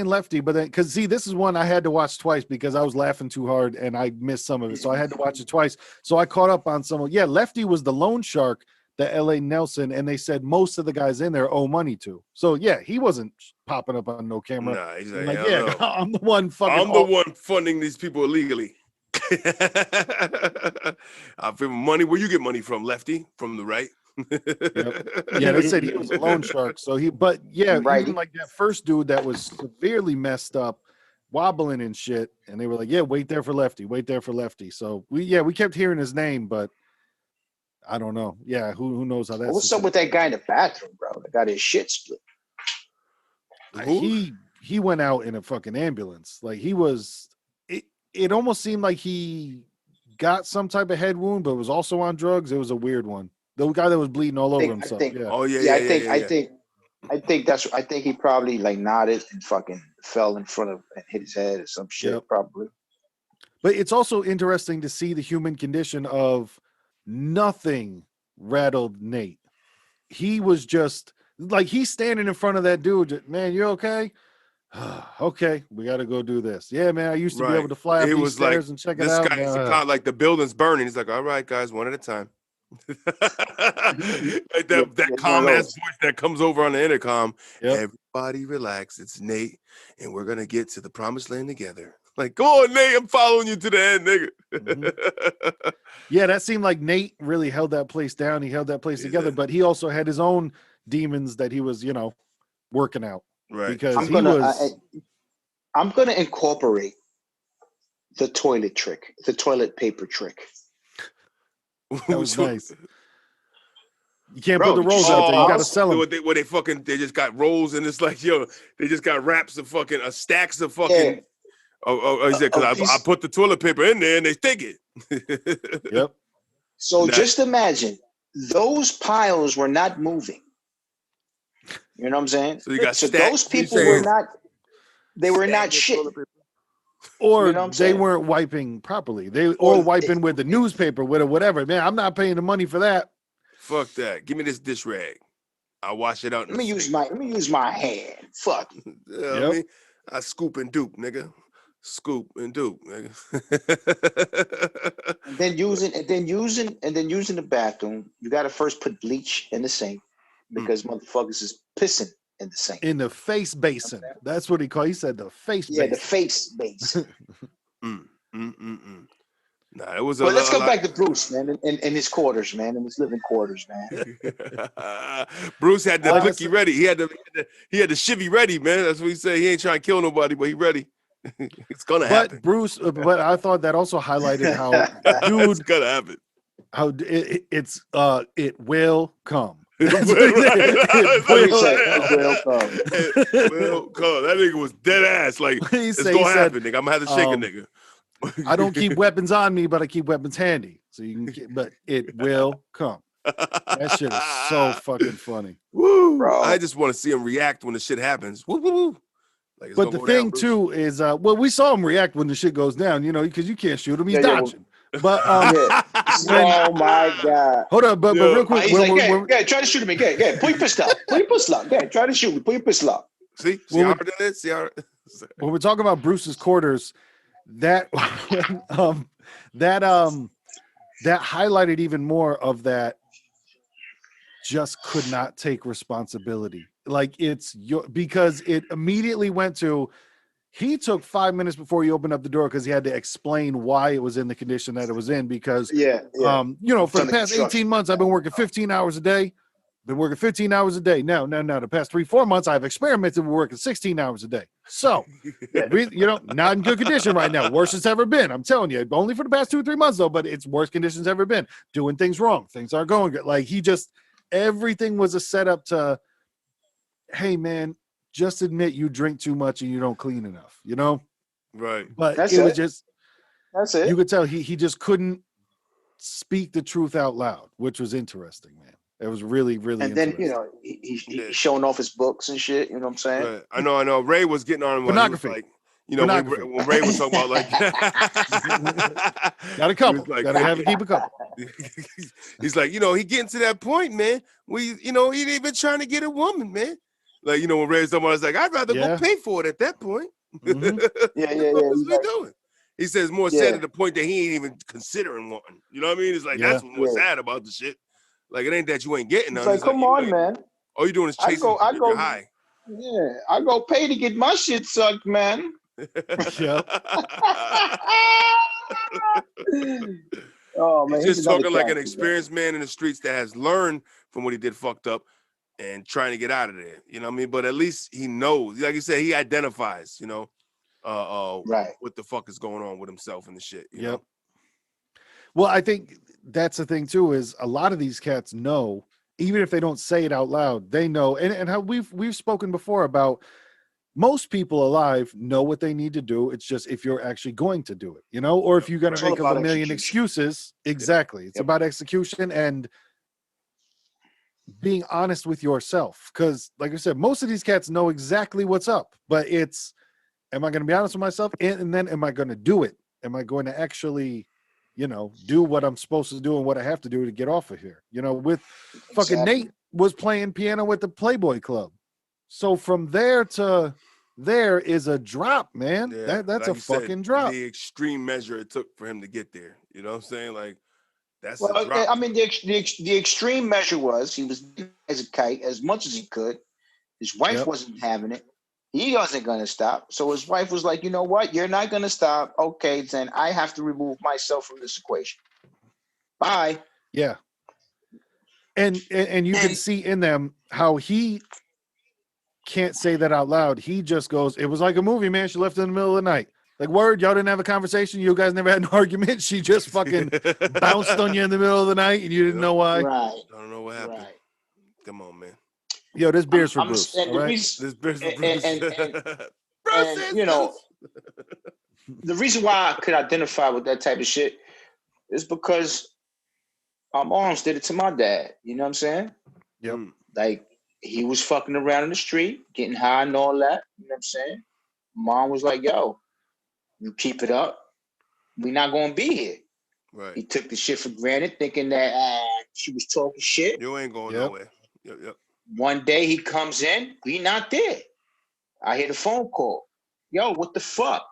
Lefty, but then, because see, this is one I had to watch twice because I was laughing too hard and I missed some of it. So I had to watch it twice. So I caught up on some of, Lefty was the loan shark that LA Nelson, and they said most of the guys in there owe money to. So he wasn't popping up on no camera. Nah, he's like, no. I'm the one fucking. I'm the one funding these people illegally. I feel money. Where you get money from, Lefty? From the right? Yeah, they said he was a loan shark. So even like that first dude that was severely messed up, wobbling and shit, and they were like, wait there for Lefty, wait there for Lefty. So we kept hearing his name, but I don't know. Who knows how that's. What's up with that guy in the bathroom, bro? That got his shit split. He went out in a fucking ambulance. Like he was. It almost seemed like he got some type of head wound, but was also on drugs. It was a weird one. The guy that was bleeding all over himself. I think he probably like nodded and fucking fell in front of and hit his head or some shit, probably. But it's also interesting to see the human condition of nothing rattled Nate. He was just like, he's standing in front of that dude. Man, you okay? Okay, we got to go do this. Yeah, man, I used to be able to fly up these stairs and check it out. This guy's kind of like the building's burning. He's like, all right, guys, one at a time. Like that calm ass voice that comes over on the intercom. Everybody relax. It's Nate, and we're gonna get to the promised land together. Like, go on, Nate. I'm following you to the end, nigga. Yeah, that seemed like Nate really held that place down. He held that place together, but he also had his own demons that he was, working out. Right. Because I'm gonna incorporate the toilet paper trick. That was nice. You can't put the rolls out there. You got to sell them. They just got rolls, and it's like, they just got wraps of fucking stacks of fucking. Because I put the toilet paper in there and they take it. Yep. So just imagine those piles were not moving. You know what I'm saying? So you got those people were not. They were not shit. Or they weren't wiping properly. Or wiping with the newspaper, with or whatever. Man, I'm not paying the money for that. Fuck that. Give me this dish rag. I'll wash it out. Let me use my hand. Fuck. I scoop and dupe, nigga. Scoop and dupe, nigga. and then using the bathroom. You gotta first put bleach in the sink because motherfuckers is pissing in the sink. In the face basin. That's what he said the face basin. Yeah, the face basin. Nah, it was But let's go back to Bruce, man, in his quarters, man, in his living quarters, man. Bruce had the blicky ready. He had the shivvy ready, man. That's what he said. He ain't trying to kill nobody, but he ready. It's gonna happen. But I thought that also highlighted how, dude, it's gonna happen. How it will come. It will come. That nigga was dead ass. Like, it's gonna happen, nigga. I'm gonna have to shake a nigga. I don't keep weapons on me, but I keep weapons handy. So you can but it will come. That shit is so fucking funny. Woo, bro. I just want to see him react when the shit happens. Woo, woo, woo. Like, but the thing too is, we saw him react when the shit goes down, because you can't shoot him. He's dodging. But oh my god! Hold on, but real quick, try to shoot me. Go ahead. Put your pistol up. Go ahead, try to shoot me. Put your pistol up. See how hard it is. See how. When we're talking about Bruce's quarters, that that highlighted even more of that. Just could not take responsibility. Like because it immediately went to. He took 5 minutes before he opened up the door because he had to explain why it was in the condition that it was in. Because, for the past 18 months, I've been working 15 hours a day. been working 15 hours a day. Now, the past 3-4 months, I've experimented with working 16 hours a day. So, not in good condition right now. Worst it's ever been. I'm telling you, only for the past 2 or 3 months though, but it's worst conditions ever been. Doing things wrong. Things aren't going good. Like everything was a setup to, hey man, just admit you drink too much and you don't clean enough, Right. But That's it was it. just, That's it. you could tell he just couldn't speak the truth out loud, which was interesting, man. It was really, really And then interesting. he's showing off his books and shit. You know what I'm saying? Right. I know. Ray was getting on him when he was Pornography. like, when Ray was talking about like, Got a couple. like, Gotta keep a couple. He's like, he getting to that point, man. He ain't even trying to get a woman, man. Like, when Ray was talking about, I was like, I'd rather go pay for it at that point. Mhm. Yeah. What's He's he doing? He says more sad to the point that he ain't even considering wanting. You know what I mean? It's like that's what's more sad about the shit. Like it ain't that you ain't getting none. like, It's come on, man. All you're doing is chasing your high. Yeah, I go pay to get my shit sucked, man. Yeah. Oh man, He's just talking like an experienced man in the streets that has learned from what he did fucked up and trying to get out of there. You know what I mean? But at least he knows, like you said, he identifies, right. what the fuck is going on with himself and the shit. You Yep. know? Well, I think that's the thing too, is a lot of these cats know, even if they don't say it out loud, they know. And how we've spoken before about most people alive know what they need to do. It's just if you're actually going to do it, or if you're going to make up a million excuses. Exactly. It's about execution and being honest with yourself. Because like I said, most of these cats know exactly what's up, but it's, am I going to be honest with myself? And then am I going to do it? Am I going to actually, do what I'm supposed to do and what I have to do to get off of here? With fucking Nate was playing piano with the Playboy Club. So from there to there is a drop, man. Yeah, That's like a fucking drop. The extreme measure it took for him to get there. You know what I'm saying? Like that's a Well, drop. I mean, the extreme measure was he was as a kite as much as he could. His wife wasn't having it. He wasn't going to stop. So his wife was like, you know what? You're not going to stop. Okay, then I have to remove myself from this equation. Bye. Yeah. And you can see in them how he can't say that out loud. He just goes, it was like a movie, man. She left in the middle of the night. Like, word, y'all didn't have a conversation. You guys never had an argument. She just fucking bounced on you in the middle of the night and you didn't know why. Right. I don't know what happened. Right. Come on, man. Yo, this beer's for Bruce. All right? This beer's for Bruce. And the reason why I could identify with that type of shit is because my moms did it to my dad. You know what I'm saying? Yep. Like he was fucking around in the street, getting high and all that. You know what I'm saying? Mom was like, yo, you keep it up, we're not gonna be here. Right. He took the shit for granted, thinking that she was talking shit. You ain't going nowhere. Yep. One day he comes in, we not there. I hear the phone call. Yo, what the fuck?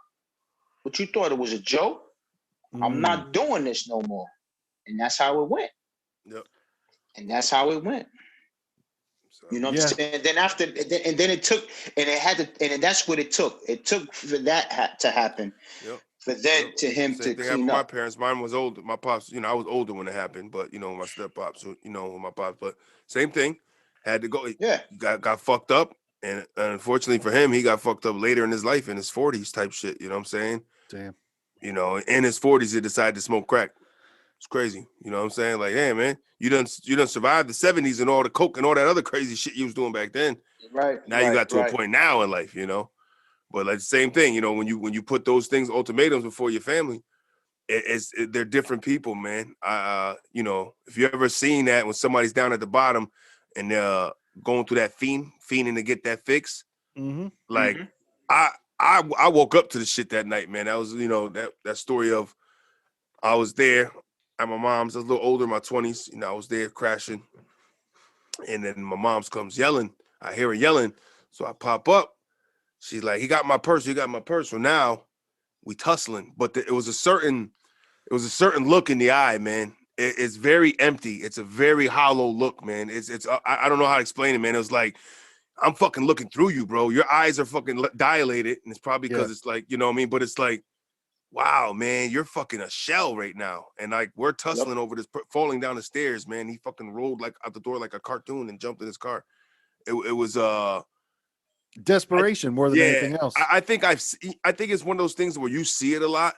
What you thought it was a joke? I'm not doing this no more. And that's how it went. Yep. And that's how it went. So, you know what I'm saying? And then after, and then it took, and it had to, and that's what it took. It took for that to happen. Yep. For then to him Same to thing clean happened with up. my parents. Mine was older. My pops, I was older when it happened, but my step pops, with my pops. But same thing. Had to go. Yeah. Got fucked up. And unfortunately for him, he got fucked up later in his life, in his 40s type shit. You know what I'm saying? Damn. In his 40s, he decided to smoke crack. It's crazy. You know what I'm saying? Like, hey, man, you done survived the 70s and all the coke and all that other crazy shit you was doing back then. Right. Now you got to a point now in life, But like the same thing, when you put those things, ultimatums before your family, they're different people, man. If you ever seen that when somebody's down at the bottom and they're going through that fiending to get that fix, like I woke up to the shit that night, man. That was that story of I was there at my mom's. I was a little older, in my 20s. I was there crashing, and then my mom's comes yelling. I hear her yelling, so I pop up. She's like, "He got my purse. He got my purse." So now we tussling, but it was a certain look in the eye, man. It's very empty. It's a very hollow look, man. It's I don't know how to explain it, man. It was like, I'm fucking looking through you, bro. Your eyes are fucking dilated, and it's probably because it's like, you know what I mean? But it's like, wow, man, you're fucking a shell right now. And like, we're tussling over this, falling down the stairs, man. He fucking rolled like out the door like a cartoon and jumped in his car. It was Desperation more than anything else. I think I think it's one of those things where you see it a lot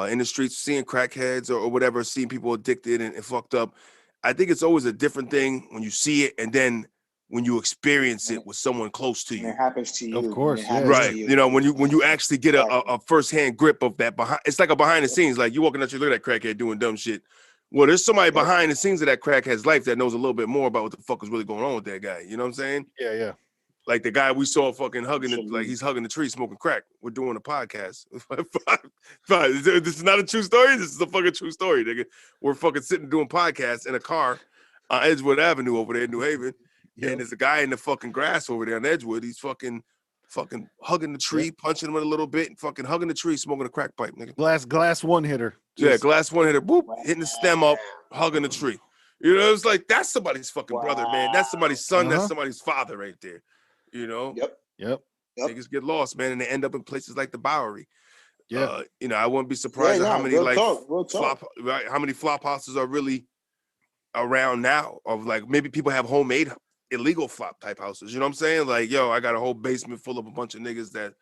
in the streets, seeing crackheads or whatever, seeing people addicted and fucked up. I think it's always a different thing when you see it and then when you experience it with someone close to you. It happens to you. Of course, yeah. Right. You know, when you actually get a first-hand grip of that behind, it's like a behind the scenes, like you walking out, you look at that crackhead doing dumb shit. Well, there's somebody behind the scenes of that crackhead's life that knows a little bit more about what the fuck is really going on with that guy. You know what I'm saying? Yeah. Like the guy we saw fucking hugging, like he's hugging the tree, smoking crack. We're doing a podcast. Fine. This is not a true story. This is a fucking true story, nigga. We're fucking sitting doing podcasts in a car on Edgewood Avenue over there in New Haven. Yep. And there's a guy in the fucking grass over there on Edgewood. He's fucking hugging the tree, punching him a little bit, and fucking hugging the tree, smoking a crack pipe, nigga. Glass one hitter. Yeah, glass one hitter. Boop, hitting the stem up, hugging the tree. You know, it's like that's somebody's fucking brother, man. That's somebody's son. That's somebody's father right there. You know. Yep. Niggas get lost, man, and they end up in places like the Bowery. Yeah. You know, I wouldn't be surprised at how many how many flop houses are really around now. Of like maybe people have homemade illegal flop type houses. You know what I'm saying? Like, yo, I got a whole basement full of a bunch of niggas that.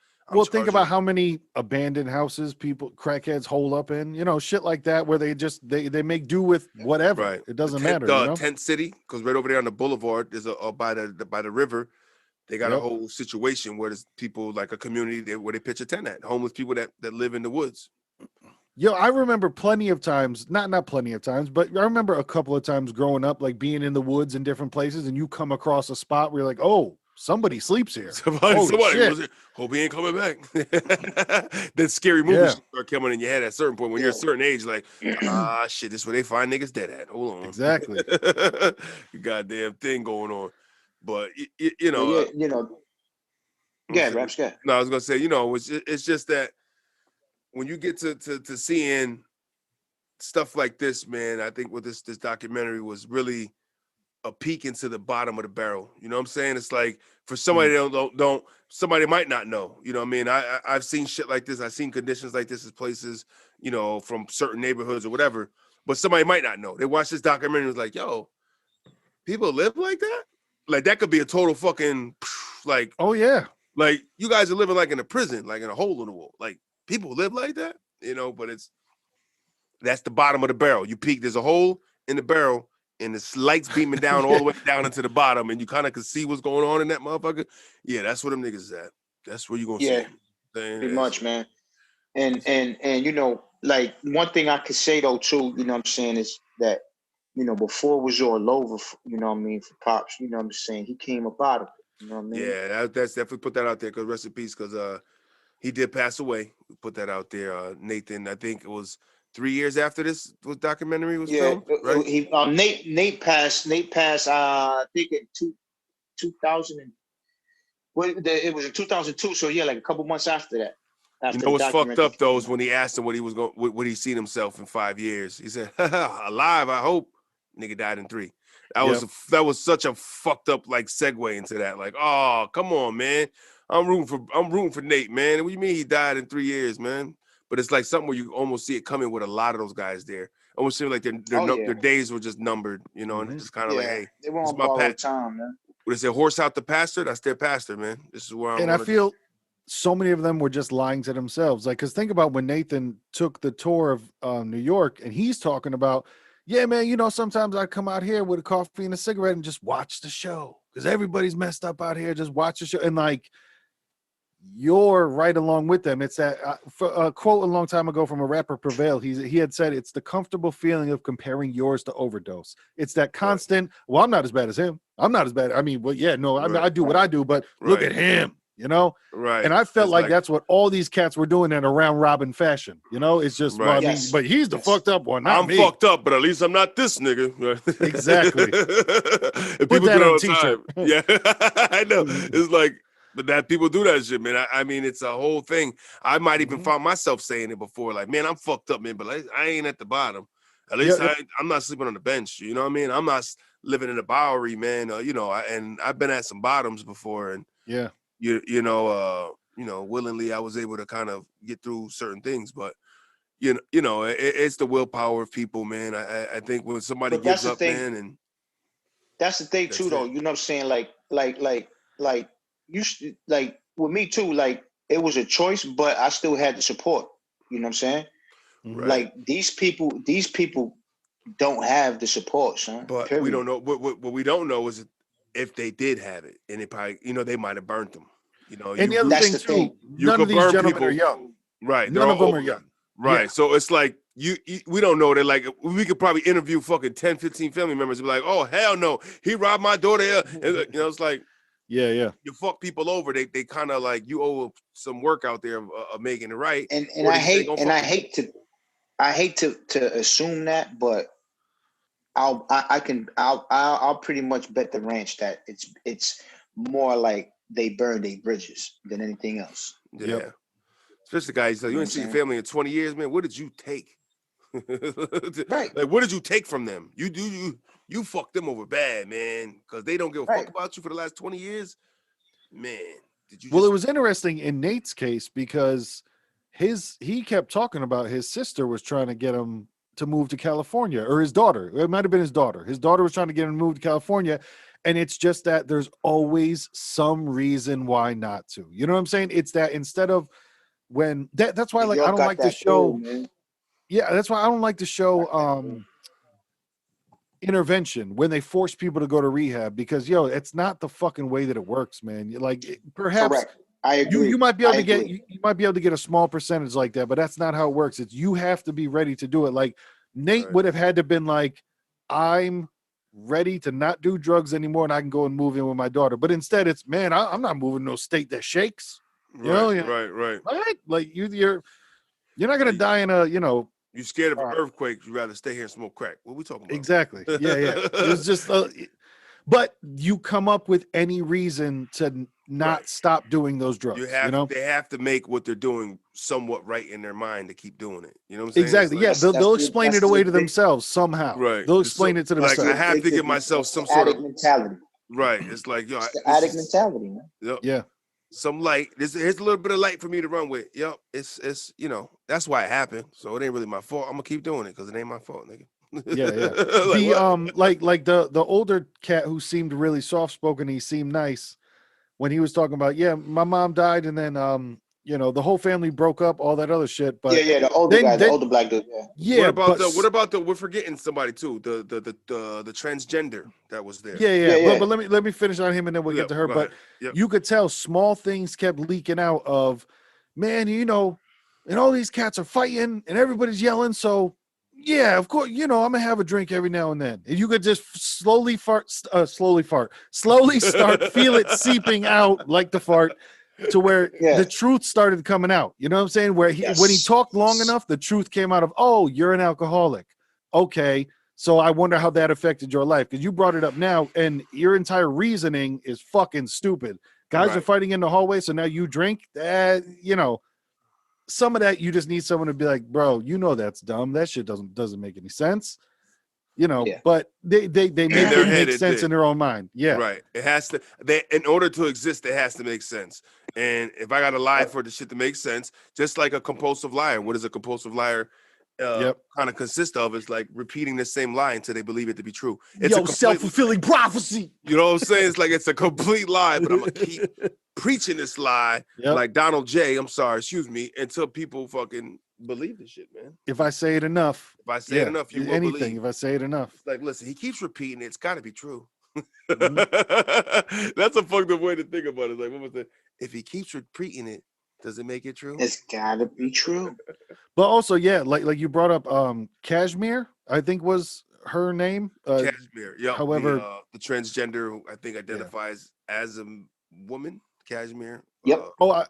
Think about how many abandoned houses crackheads hole up in, you know, shit like that, where they make do with whatever. Right. It doesn't matter. You know? Tent City, because right over there on the boulevard, there's by the river, they got a whole situation where there's people like a community where they pitch a tent at, homeless people that live in the woods. Yo, I remember plenty of times, not plenty of times, but I remember a couple of times growing up, like being in the woods in different places, and you come across a spot where you're like, oh, somebody sleeps here. Somebody hope he ain't coming back. That scary movies start coming in your head at a certain point when you're a certain age, like, shit, this is where they find niggas dead at. Hold on. Exactly. Goddamn thing going on. But, you know. Raps, No, I was going to say, you know, it's just that when you get to seeing stuff like this, man, I think what this documentary was really a peek into the bottom of the barrel. You know what I'm saying? It's like for somebody that don't somebody might not know. You know what I mean? I've seen shit like this. I've seen conditions like this at places, you know, from certain neighborhoods or whatever. But somebody might not know. They watch this documentary and was like, yo, people live like that? Like that could be a total fucking like, oh yeah. Like you guys are living like in a prison, like in a hole in the wall. Like people live like that, you know, but that's the bottom of the barrel. You peek, there's a hole in the barrel. And the light's beaming down all the way down into the bottom, and you kind of can see what's going on in that motherfucker. Yeah, that's where them niggas is at. That's where you gonna see. Yeah, pretty much, man. And you know, like one thing I could say though too, you know what I'm saying, is that, you know, before it was all over, you know what I mean, for Pops, you know what I'm saying, he came up out of it. You know what I mean? Yeah, that's definitely put that out there, because rest in peace, because he did pass away. We put that out there. Nathan, I think it was 3 years after this documentary was filmed, right? Nate passed. I think in 2000. It was in 2002. So yeah, like a couple months after that. You know what's fucked up though is when he asked him what he was going, what he seen himself in 5 years. He said, "Alive, I hope." Nigga died in 3. That was such a fucked up like segue into that. Like, oh, come on, man. I'm rooting for Nate, man. What do you mean he died in 3 years, man? But it's like something where you almost see it coming with a lot of those guys there. Almost seems like their days were just numbered, you know, and it's just kind of like, hey, they were on borrowed time, man. What is it, horse out the pastor? That's their pastor, man. This is where I'm. And I feel so many of them were just lying to themselves. Like, because think about when Nathan took the tour of New York, and he's talking about, yeah, man, you know, sometimes I come out here with a coffee and a cigarette and just watch the show because everybody's messed up out here. Just watch the show. And like, you're right along with them. It's that a quote a long time ago from a rapper, Prevail. He had said, it's the comfortable feeling of comparing yours to overdose. It's that constant, well, I'm not as bad as him. I'm not as bad. I mean, well, yeah, no, I mean, I do what I do, but look at him, you know? Right. And I felt like that's what all these cats were doing in a round robin fashion. You know, it's just, well, I mean, but he's the fucked up one. Not me. Fucked up, but at least I'm not this nigga. Exactly. Put that on a t-shirt. Yeah, I know. It's like, but that people do that shit, man. I mean, it's a whole thing. I might even find myself saying it before, like, man, I'm fucked up, man, but I ain't at the bottom. At least I'm not sleeping on the bench. You know what I mean? I'm not living in the Bowery, man. You know, and I've been at some bottoms before, and yeah, you know, willingly I was able to kind of get through certain things, but it's the willpower of people, man. I think when somebody But that's gives the up, thing. man, and That's the thing that's too, though. it. You know what I'm saying? Like like with me too. Like it was a choice, but I still had the support. You know what I'm saying? Mhm. Right. Like these people don't have the support, son. But we Period. don't know what we don't know is if they did have it, and it probably, they might have burnt them. And the other That's thing the too, thing. you none of could these burn gentlemen are people, young. right? They're None all of them older. are young. Right. Yeah. So it's like we don't know that. Like we could probably interview fucking 10, 15 family members and be like, oh hell no, he robbed my daughter. And, it's like Yeah. you fuck people over. They kind of like you owe some work out there of making it right. And or I they just ain't hate gonna and fuck I with you. hate to assume that, but I'll pretty much bet the ranch that it's more like they burned their bridges than anything else. Yeah. Yep. Especially the guy, he's like, You you know what ain't I'm seen your saying? family in 20 years, man. What did you take? Right, Like, what did you take from them? You fucked them over bad, man, because they don't give a right. fuck about you for the last 20 years. Man, did you Well, just it was interesting in Nate's case because he kept talking about his sister was trying to get him to move to California, or his daughter. It might have been his daughter. His daughter was trying to get him to move to California. And it's just that there's always some reason why not to. You know what I'm saying? It's that instead of when that's why like I Y'all don't got like to that pull, show. man. Yeah, that's why I don't like to show Got that pull. intervention when they force people to go to rehab because it's not the fucking way that it works, man. Perhaps Correct. I you agree. might be able I to get agree. you might be able to get a small percentage like that, but that's not how it works. It's you have to be ready to do it. Like Nate Right. would have had to been like, I'm ready to not do drugs anymore and I can go and move in with my daughter. But instead it's man, I'm not moving no state that shakes. Right. Right? Like you're not gonna die in a You scared of an uh, earthquake? You rather stay here and smoke crack? What we talking about? exactly. Yeah. It was just but you come up with any reason to not Right. stop doing those drugs, They have to make what they're doing somewhat right in their mind to keep doing it. You know what I'm saying? It's Exactly. like, Yeah, they'll explain it That's away the to big themselves somehow. right. They'll It's so, explain it to like I themselves. have to give myself that's some the sort of addict mentality. right. It's like It's the this addict is mentality, man. yep, Yeah. some light. Here's a little bit of light for me to run with. Yep, it's that's why it happened. So it ain't really my fault. I'm gonna keep doing it because it ain't my fault, nigga. Yeah. Like, what? Like the older cat who seemed really soft spoken, he seemed nice when he was talking about, yeah, my mom died and then the whole family broke up, all that other shit. But Yeah, the older guy, the then older black dude. Yeah. yeah, but what about the we're forgetting somebody too, the transgender that was there. yeah. Yeah. But let me finish on him and then we'll Yeah, get to her. go But ahead. Yep. you could tell small things kept leaking out of, man, and all these cats are fighting and everybody's yelling. So yeah, of course, I'm gonna have a drink every now and then. And you could just slowly start feel it seeping out like the fart to where Yeah. the truth started coming out. You know what I'm saying? Where when he Yes. talked long enough, the truth came out of, oh, you're an alcoholic. Okay. So I wonder how that affected your life because you brought it up now and your entire reasoning is fucking stupid. Guys are Right. fighting in the hallway, so now you drink. Some of that you just need someone to be like, bro, that's dumb. That shit doesn't make any sense. Yeah. But they make their it head make it sense did. in their own mind. Yeah. Right. It has to. In order to exist, it has to make sense. And if I got to lie for the shit to make sense, just like a compulsive liar, what does a compulsive liar Yep. kind of consist of? Is like repeating the same lie until they believe it to be true. It's a complete, Self-fulfilling prophecy. you know what I'm saying? It's like it's a complete lie, but I'm gonna keep preaching this lie Yep. like Donald J. I'm sorry, excuse me, until people fucking believe this shit, man. If I say it enough, If I say it enough, you will anything. believe. If I say it enough, It's like, listen, he keeps repeating it. It's got to be true. Mhm. That's a fucked up way to think about it. Like, what was that? If he keeps repeating it, does it make it true? It's gotta be true. but also, yeah, like you brought up, Kashmir, I think was her name. Cashmere. Yeah. However, the transgender who I think identifies as a woman. Cashmere. Yep.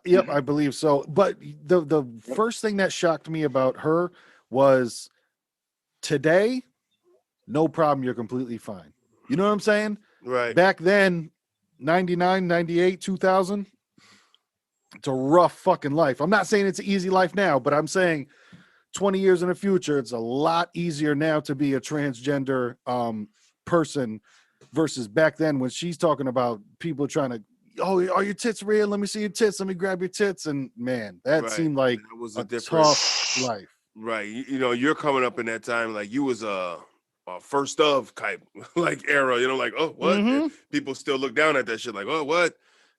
yep, I believe so. But the first thing that shocked me about her was today, no problem, you're completely fine. You know what I'm saying? Right. Back then, 99, 98, 2000, it's a rough fucking life. I'm not saying it's an easy life now, but I'm saying 20 years in the future, it's a lot easier now to be a transgender person versus back then when she's talking about people trying to, oh, are your tits real? Let me see your tits. Let me grab your tits. And man, that Right. seemed like That was a a different. tough life. Right. You know, you're coming up in that time like you was a first of type like era, you know, like, oh, what? And people still look down at that shit like, oh, what?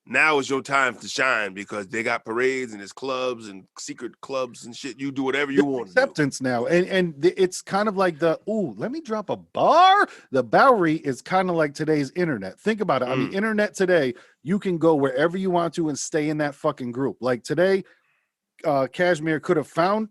Now is your time to shine because they got parades and there's clubs and secret clubs and shit. You do whatever you There's want to do. acceptance now, and it's kind of like let me drop a bar. The Bowery is kind of like today's internet. Think about it. I mean, internet today, you can go wherever you want to and stay in that fucking group. Like today, Kashmir could have found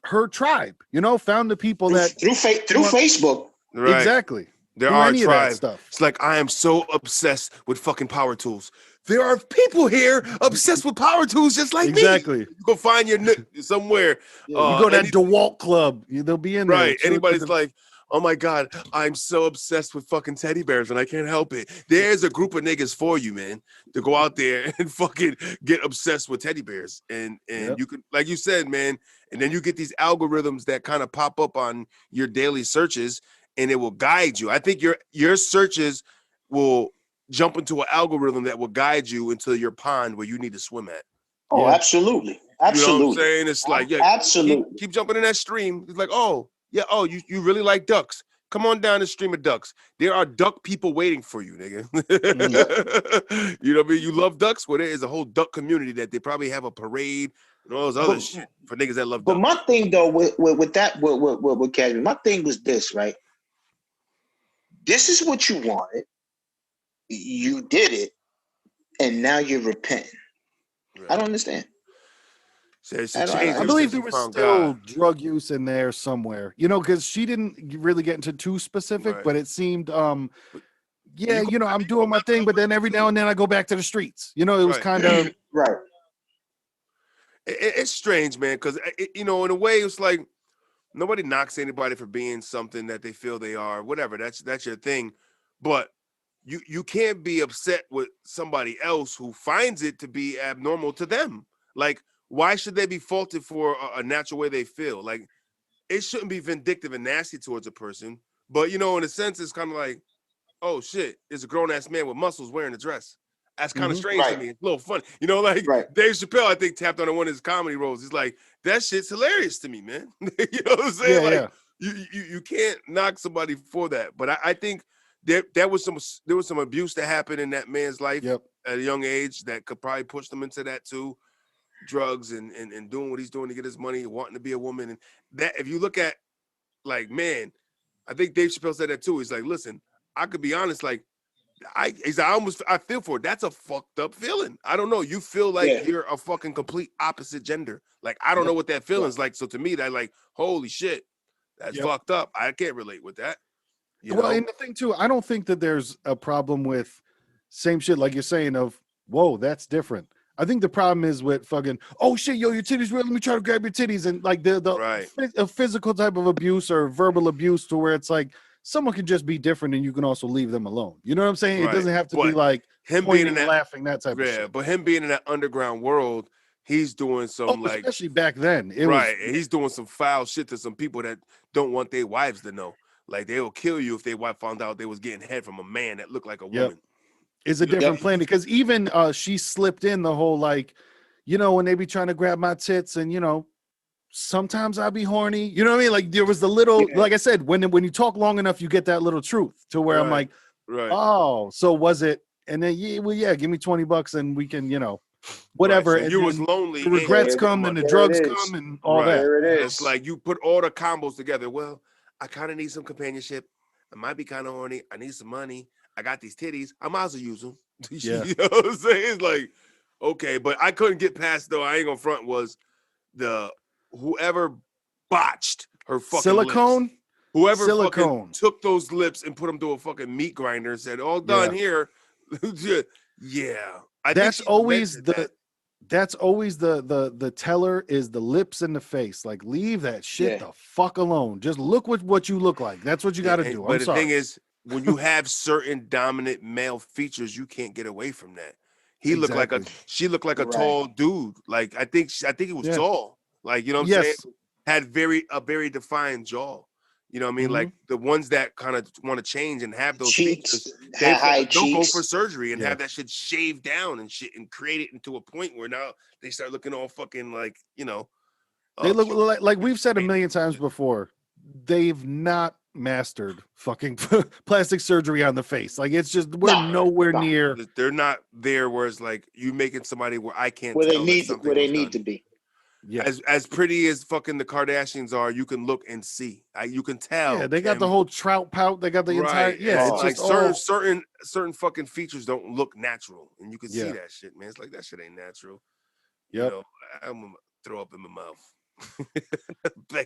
her tribe, found the people through Facebook. Right. Exactly. There through are any tribes. Of that stuff. It's like I am so obsessed with fucking power tools. There are people here obsessed with power tools just like me. Exactly. You go find your somewhere. You go to that DeWalt club. They'll be in there. Right. Anybody's like, oh my God, I'm so obsessed with fucking teddy bears and I can't help it. There's a group of niggas for you, man, to go out there and fucking get obsessed with teddy bears. And you can, like you said, man, and then you get these algorithms that kind of pop up on your daily searches and it will guide you. I think your searches will jump into an algorithm that will guide you into your pond where you need to swim at. Oh, absolutely. Absolutely. You know what I'm saying? It's like, absolutely. Keep jumping in that stream. It's like, oh, yeah, oh, you really like ducks. Come on down the stream of ducks. There are duck people waiting for you, nigga. You know what I mean? You love ducks? Well, there is a whole duck community that they probably have a parade and all those other shit for niggas that love ducks. But my thing, though, with Kashmir, my thing was this, right? This is what you wanted. You did it, and now you're repenting. Right. I don't understand. I believe there was still drug use in there somewhere, because she didn't really get into too specific, but it seemed, I'm doing my thing, but then every now and then I go back to the streets. It was kind of right. It's strange, man, because in a way, it's like nobody knocks anybody for being something that they feel they are, whatever. That's your thing, but you can't be upset with somebody else who finds it to be abnormal to them. Like, why should they be faulted for a natural way they feel? Like, it shouldn't be vindictive and nasty towards a person, but in a sense, it's kind of like, oh shit, it's a grown ass man with muscles wearing a dress. That's kind of strange to me. It's a little funny, Dave Chappelle, I think, tapped on one of his comedy roles. He's like, that shit's hilarious to me, man. You know what I'm saying? You can't knock somebody for that, but I think there was some abuse that happened in that man's life at a young age that could probably push them into that too. Drugs and doing what he's doing to get his money, wanting to be a woman. And that, if you look at, like, man, I think Dave Chappelle said that too. He's like, listen, I could be honest, like, I feel for it. That's a fucked up feeling. I don't know. You feel like you're a fucking complete opposite gender. Like, I don't know what that feeling's like. So to me, that, like, holy shit, that's fucked up. I can't relate with that. And the thing too, I don't think that there's a problem with same shit like you're saying of, whoa, that's different. I think the problem is with fucking, oh shit, yo, your titties real, let me try to grab your titties, and like a physical type of abuse or verbal abuse to where it's like someone can just be different and you can also leave them alone. You know what I'm saying? It doesn't have to be like him being in that, laughing, that type of shit. But him being in that underground world, he's doing some especially back then. He's doing some foul shit to some people that don't want their wives to know. Like, they will kill you if their wife found out they was getting head from a man that looked like a woman. Is a different planet, because even she slipped in the whole, like, when they be trying to grab my tits and sometimes I'll be horny, you know what I mean? Like, there was the little, like I said, when you talk long enough, you get that little truth to where I'm like, oh, so was it? And then give me $20 and we can, whatever. So and you was lonely. The regrets come and the drugs come and all that. There it is. It's like you put all the combos together. Well, I kind of need some companionship. I might be kind of horny. I need some money. I got these titties. I might as well use them. You know what I'm saying? It's like, okay, but I couldn't get past, though, I ain't gonna front, was whoever botched her fucking silicone lips. Whoever fucking took those lips and put them through a fucking meat grinder and said, all done here. That's always the teller is the lips and the face. Like, leave that shit the fuck alone. Just look what you look like. That's what you got to do. But the thing is, when you have certain dominant male features, you can't get away from that. She looked like a tall dude. Like, I think he was tall. Like, you know what I'm saying? Had a very defined jaw. You know what I mean? Like, the ones that kind of want to change and have those features, they don't go for surgery and have that shit shaved down and shit and create it into a point where now they start looking all fucking like, They Oh, look like we've said a million times before. They've not mastered fucking plastic surgery on the face. Like it's just we're Nah, nowhere nah. near. they're not there. Whereas like you making somebody where I can't Where they tell that need something where they was need done. to be. Yeah, As pretty as fucking the Kardashians are, you can look and see. You can tell. yeah. They got the Kim, whole trout pout. They got the entire. right. Yeah, it's Like just all. certain fucking features don't look natural, and you can see Yeah. that shit, man. It's like that shit ain't natural. Yep. You know, I'm gonna throw up in my mouth.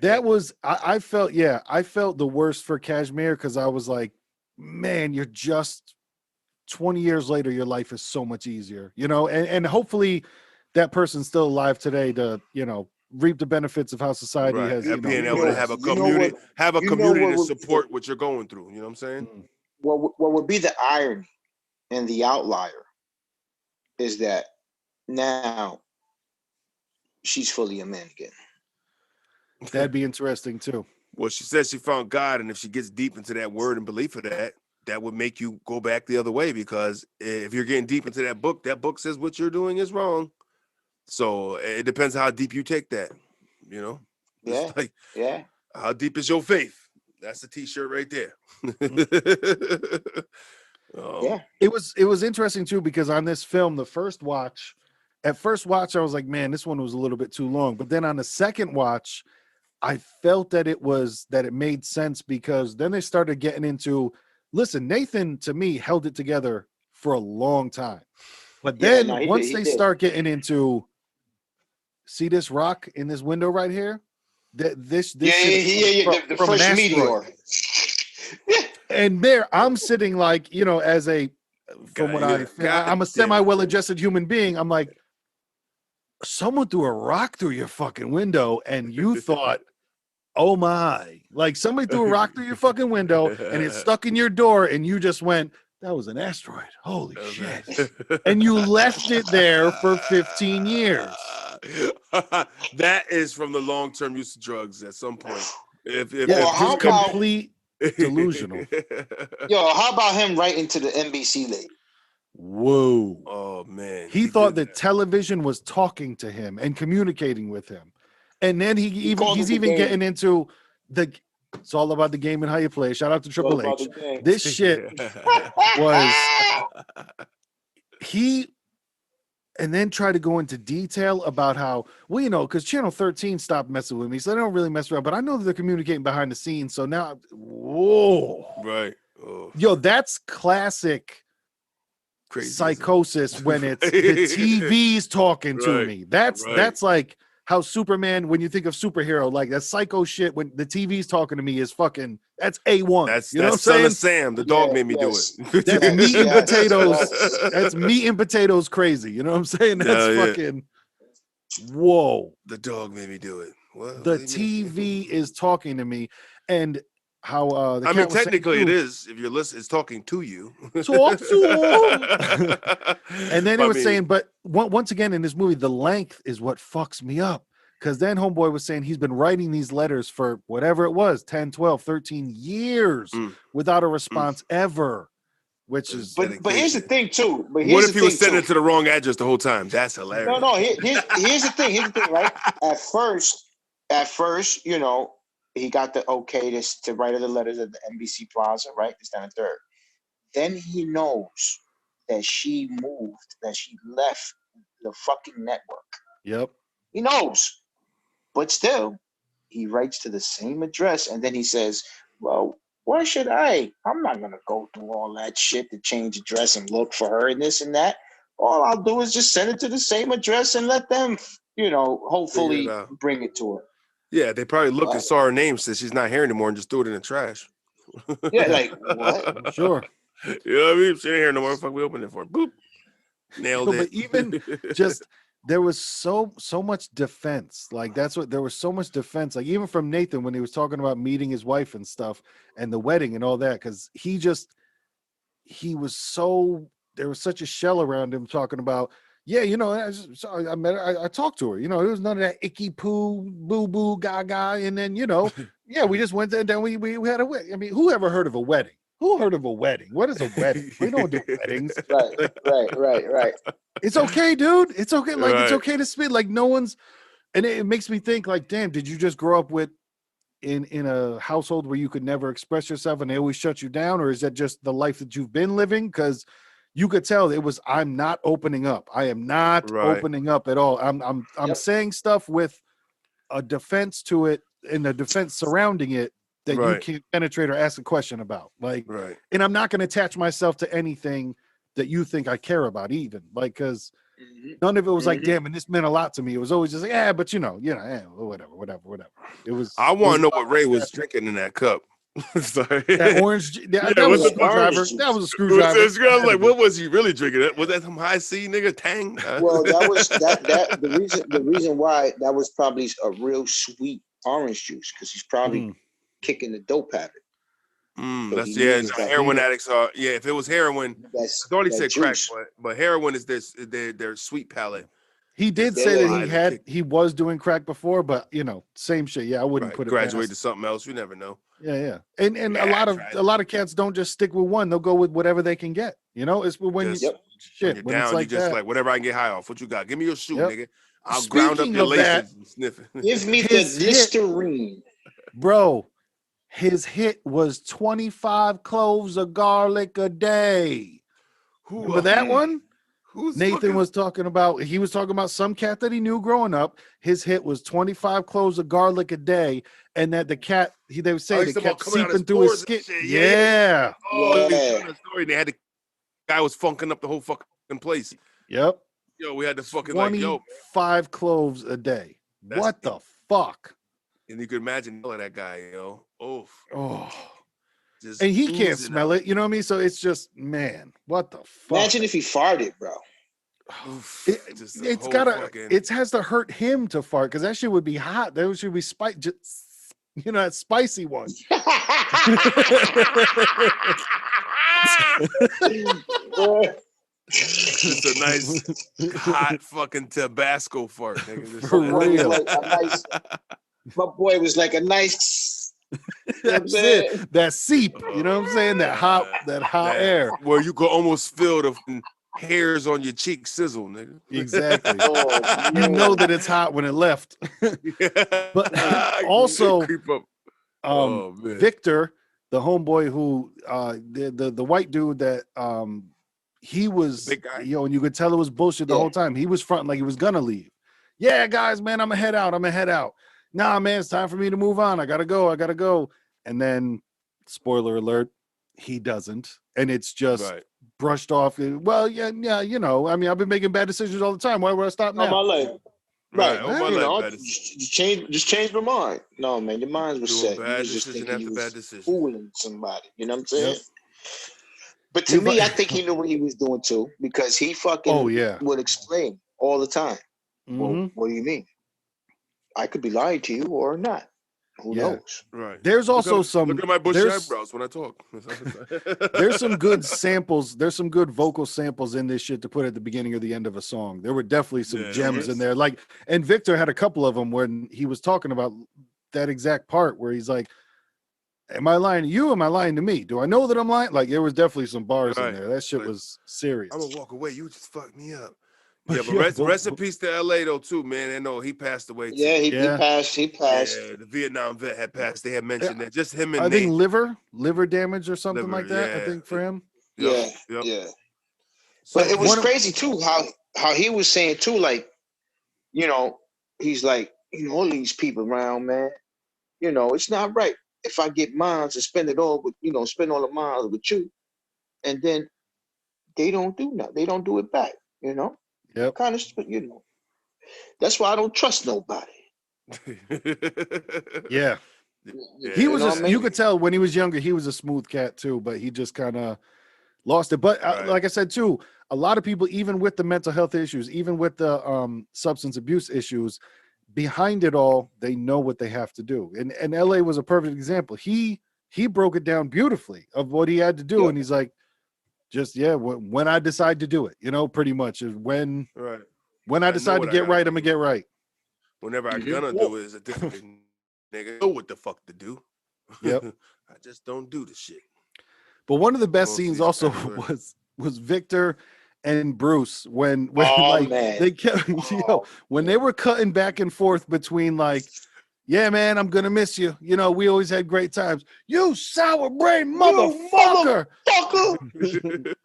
That was I felt I felt the worst for Kashmir because I was like, man, you're just 20 years later, your life is so much easier, and hopefully that person's still alive today to, reap the benefits of how society right. has, And being You able to know, have a you know what, community, have a you know community what to would, support what you're going through. You know what I'm saying? Mm. what would be the irony and the outlier is that now she's fully a man again. That'd be interesting too. Well, she says she found God, and if she gets deep into that word and belief of that, that would make you go back the other way, because if you're getting deep into that book says what you're doing is wrong. So it depends how deep you take that, you know. Yeah, It's like, yeah. how deep is your faith? That's the T-shirt right there. Yeah. It was interesting too because on this film, at first watch, I was like, man, this one was a little bit too long. But then on the second watch, I felt that it made sense because then they started getting into. Listen, Nathan to me held it together for a long time, but Yeah, then no, he did. once He they did. start getting into, see this rock in this window right here, this Yeah, shit is yeah. The from an first asteroid. meteor. And there I'm sitting like, as a from what I'm a semi well-adjusted human being. I'm like, someone threw a rock through your fucking window and you thought, oh my, like somebody threw a rock through your fucking window and it stuck in your door and you just went, that was an asteroid. Holy shit. And you left it there for 15 years. That is from the long-term use of drugs at some point. Well, how just about- complete delusional. Yo, how about him writing to the NBC lady? Whoa. Oh man. He thought that television was talking to him and communicating with him. And then he's even getting into it's all about the game and how you play. Shout out to Triple H. This shit was and then try to go into detail about how, because Channel 13 stopped messing with me, so they don't really mess around. But I know that they're communicating behind the scenes. So now, whoa. Right. Oh. Yo, that's classic Crazy psychosis when it's the TV's talking to me. That's like how Superman, when you think of superhero, like that psycho shit when the TV's talking to me is fucking, that's A1. That's what I'm Son saying? of Sam. The dog made me do it. That's meat and potatoes. yes. That's meat and potatoes crazy. You know what I'm saying? That's fucking whoa. The dog made me do it. What? The TV is talking to me. And how I mean, technically it is. If you're listening, it's talking to you. Talk to him. And then it was saying, but once again in this movie, the length is what fucks me up. Because then homeboy was saying he's been writing these letters for whatever it was, 10, 12, 13 years without a response ever. Which is but here's the thing too. But what if he was sending it to the wrong address the whole time? That's hilarious. No. Here's the thing. Here's the thing, right? At first, he got the okay to write her the letters at the NBC Plaza, right? This down the third. Then he knows that she moved, that she left the fucking network. Yep. He knows. But still, he writes to the same address and then he says, well, why should I? I'm not going to go through all that shit to change address and look for her and this and that. All I'll do is just send it to the same address and let them, hopefully bring it to her. Yeah, they probably looked and saw her name, said she's not here anymore, and just threw it in the trash. Yeah, like, what? Sure. You know what I mean? She ain't here no more. Fuck, we opened it for her. Boop. Nailed it. But even just, there was so much defense. Like, there was so much defense. Like, even from Nathan when he was talking about meeting his wife and stuff and the wedding and all that, because there was such a shell around him talking about, yeah, I met her. I talked to her. It was none of that icky poo, boo boo, gaga. And then, yeah, we just went there. And then we had a wedding. I mean, who ever heard of a wedding? Who heard of a wedding? What is a wedding? We don't do weddings. Right. It's okay, dude. It's okay. Like, it's okay to speak. Like, no one's. And it makes me think like, damn, did you just grow up with in a household where you could never express yourself and they always shut you down, or is that just the life that you've been living? Because you could tell it was, I'm not opening up. I am not opening up at all. I'm saying stuff with a defense to it and a defense surrounding it that you can't penetrate or ask a question about. Like, and I'm not going to attach myself to anything that you think I care about, even like, because none of it was like, damn, and this meant a lot to me. It was always just like, yeah, but whatever. It was. I want to know what Ray was drinking in that cup. Sorry. That orange. That was a screwdriver. That was a screwdriver. I was like, what was he really drinking? Was that some high C nigga Tang? Well, that was that. The reason why that was probably a real sweet orange juice, because he's probably kicking the dope habit. That's heroin addicts are. Yeah, if it was heroin, I thought he said crack, but heroin is their sweet palate. He did say that he was doing crack before, but same shit. Yeah, I wouldn't put it graduate to something else. You never know. Yeah. And a lot of cats don't just stick with one. They'll go with whatever they can get. It's when when you're down, you just like whatever I can get high off. What you got? Give me your shoe, nigga. I'll ground up your laces and sniff it. Give me the Listerine, bro. His hit was 25 cloves of garlic a day. Remember that one? Nathan was talking about. He was talking about some cat that he knew growing up. His hit was 25 cloves of garlic a day, and that the cat, they would say, the cat seeping through his skin. Yeah. Story. They had the guy was funking up the whole fucking place. Yep. Yo, we had to fucking 25 cloves a day. What the fuck? And you could imagine that guy, Oh. And he can't smell it, you know what I mean? So it's just, man, what the fuck? Imagine if he farted, bro. It has to hurt him to fart, because that shit would be hot. That should be that spicy one. It's a nice hot fucking Tabasco fart, nigga. For real. My boy was like a nice. That's it. That seep. You know what I'm saying? That hot air. Where you could almost feel the hairs on your cheek sizzle, nigga. Exactly. You know that it's hot when it left. But also, Victor, the homeboy who the white dude that he was, and you could tell it was bullshit the whole time. He was fronting like he was gonna leave. Yeah, guys, man, I'm gonna head out. Nah, man, it's time for me to move on. I gotta go. And then, spoiler alert, he doesn't, and it's just brushed off. Well, yeah. I mean, I've been making bad decisions all the time. Why would I stop now? On my leg. Just change my mind. No, man, your mind was set. Bad you just decision after bad decision. Fooling somebody. You know what I'm saying? Yep. But to me, I think he knew what he was doing too, because he fucking would explain all the time. Well, what do you mean? I could be lying to you or not. Who knows? Right. There's also look at my bushy eyebrows when I talk. There's some good samples. There's some good vocal samples in this shit to put at the beginning or the end of a song. There were definitely some gems in there. And Victor had a couple of them when he was talking about that exact part where he's like, am I lying to you? Am I lying to me? Do I know that I'm lying? Like, there was definitely some bars in there. That shit was serious. I'm gonna walk away. You just fucked me up. Yeah, but rest in peace to LA though too, man. And no, he passed away too. Yeah, he passed. Yeah, the Vietnam vet had passed. They had mentioned that. Just him and I think liver damage or something like that. I think for him. Yeah. But it was crazy too how he was saying too, like, he's like, all these people around, man. It's not right if I get mines and spend it all with, spend all the miles with you, and then they don't do nothing. They don't do it back. Yep. Kind of, that's why I don't trust nobody. Yeah. He was you could tell when he was younger, he was a smooth cat too, but he just kind of lost it. But like I said too, a lot of people, even with the mental health issues, even with the substance abuse issues, behind it all, they know what they have to do. And LA was a perfect example. He broke it down beautifully of what he had to do, and he's like, when I decide to do it, pretty much is when I decide to get right, I'm gonna get right. Whenever I'm gonna do it is a different nigga. Know what the fuck to do. Yep. I just don't do the shit. But one of the best scenes also was Victor and Bruce when Oh, like man. they kept when they were cutting back and forth between like, yeah, man, I'm gonna miss you. You know, we always had great times. You sour brain motherfucker! Motherfucker!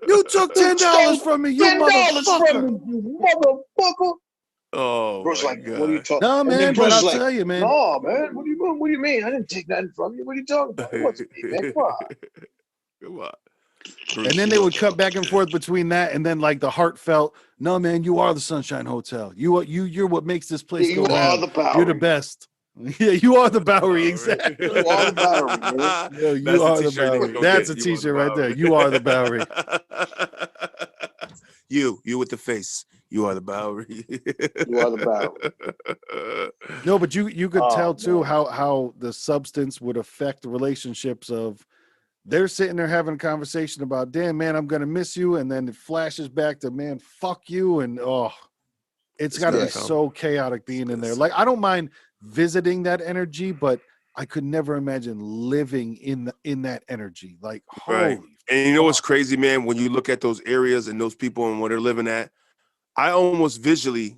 You took $10 from me, you $10 motherfucker! from me, you motherfucker! Oh Bruce, my like, God. what are you talking? No, And then man, but Bruce I'll is like, tell you, man. no, man, what do you mean? I didn't take nothing from you. What are you talking about? It wasn't me, man. Come on. Come on. And then they would cut back and forth between that and then like the heartfelt, no, man, you are the Sunshine Hotel. You're what makes this place You go are round. the Bowery. You're the best. Yeah, you are the Bowery, exactly. You are the Bowery, man. Yo, you That's are the the t-shirt niggas Bowery. gonna That's get. a You are the t-shirt right there. Bowery. You are the Bowery. You with the face. You are the Bowery. You are the Bowery. No, but you could Oh, tell too man. how the substance would affect the relationships of they're sitting there having a conversation about, damn, man, I'm gonna miss you, and then it flashes back to, man, fuck you, and it's got to be good, so chaotic being in there. Like, I don't mind visiting that energy, but I could never imagine living in that energy. Like, Right. holy And you know what's fuck. crazy, man? When you look at those areas and those people and where they're living at, I almost visually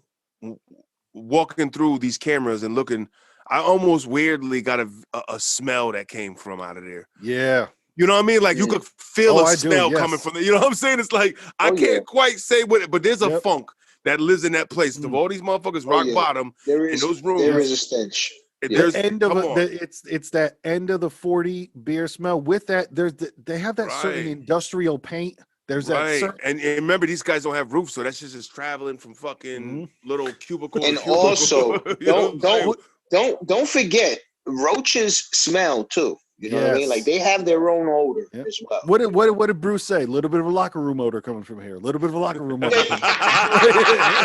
walking through these cameras and looking, I almost weirdly got a smell that came from out of there. Yeah. You know what I mean? Like you could feel Oh, a I do, smell coming yes. from there. You know what I'm saying? It's like I Oh, can't yeah. quite say what it, but there's a Yep. funk that lives in that place. Of all these motherfuckers Oh, rock yeah. bottom There in is those rooms. there is a stench. Yeah. There's The end of come on. it's that end of the 40 beer smell. With that, they have that certain Right. industrial paint. There's that Right. certain And remember, these guys don't have roofs, so that's just traveling from fucking little cubicle And to cubicle. also, You know what I'm saying? don't forget, roaches smell too. You know what I mean? Like Yes. they have their own odor Yep. as well. What did Bruce say? A little bit of a locker room odor coming from here. A little bit of a locker room odor coming from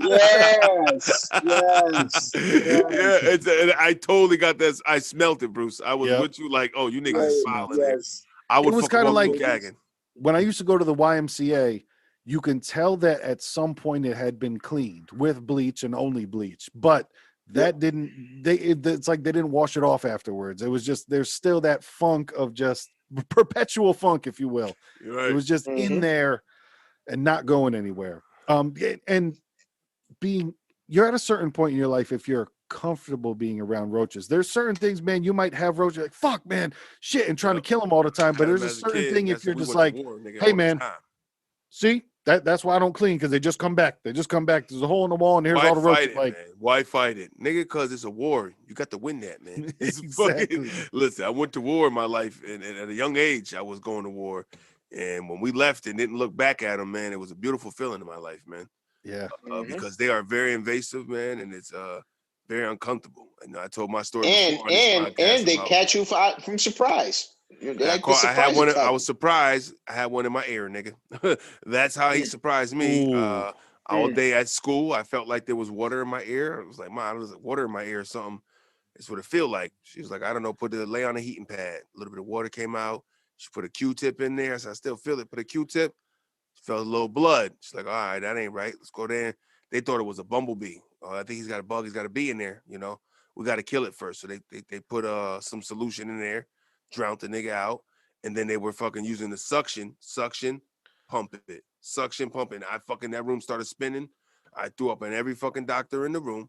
Yes, yes, Yeah, yes. and I totally got this. I smelt it, Bruce. I was Yep. with you, like, oh, you niggas I is smelt smiling. Yes. I would was fucking kinda walk through like- gagging. when I used to go to the YMCA, you can tell that at some point it had been cleaned with bleach and only bleach, but that it's like they didn't wash it off afterwards. It was just, there's still that funk of just perpetual funk, if you will. You're right. It was just in there and not going anywhere. And you're at a certain point in your life, if you're comfortable being around roaches, there's certain things, man, you might have roaches like, fuck, man, shit, and trying to kill them all the time. But there's a certain thing if you're just like, hey, man, see, that's why I don't clean, because they just come back. There's a hole in the wall, and here's all the roaches. Like, man? Why fight it, nigga? Because it's a war. You got to win that, man. It's Exactly. Listen, I went to war in my life, and at a young age, I was going to war. And when we left and didn't look back at them, man, it was a beautiful feeling in my life, man. Yeah. Because they are very invasive, man, and it's very uncomfortable. And I told my story And before on this podcast they about- catch you from surprise. They like the I had surprise one. attack. I was surprised. I had one in my ear, nigga. That's how he surprised me. Ooh. All day at school, I felt like there was water in my ear. I was like, "Mom, there's water in my ear or something." It's what it feel like. She was like, "I don't know. Lay on a heating pad. A little bit of water came out. She put a Q-tip in there. So I still feel it. Put a Q-tip. Felt a little blood. She's like, all right, that ain't right. Let's go there. They thought it was a bumblebee. I think he's got a bug. He's got a bee in there. You know, we got to kill it first. So they put some solution in there, drowned the nigga out, and then they were fucking using the suction, pump it, suction, pump it. That room started spinning. I threw up on every fucking doctor in the room,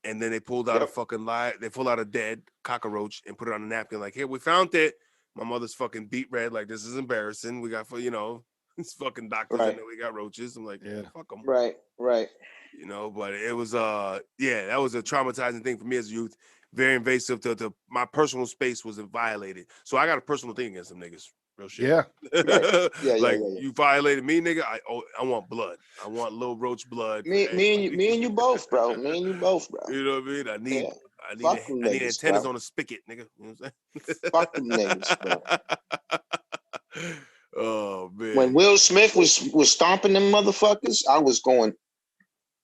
and then they pulled out a fucking They pulled out a dead cockroach and put it on a napkin. Like, here, we found it. My mother's fucking beat red. Like, this is embarrassing. We got these fucking doctors in there. We got roaches. I'm like, yeah, fuck them. Right. You know, but it was that was a traumatizing thing for me as a youth. Very invasive to my personal space was violated. So I got a personal thing against them niggas. Real shit. Yeah. Yeah. You violated me, nigga. I want blood. I want little roach blood. Me and you both, bro. Me and you both, bro. You know what I mean? I need niggas, antennas bro. on a spigot, nigga. You know what I'm saying? Fuck them niggas, bro. Oh man. When Will Smith was stomping them motherfuckers, I was going,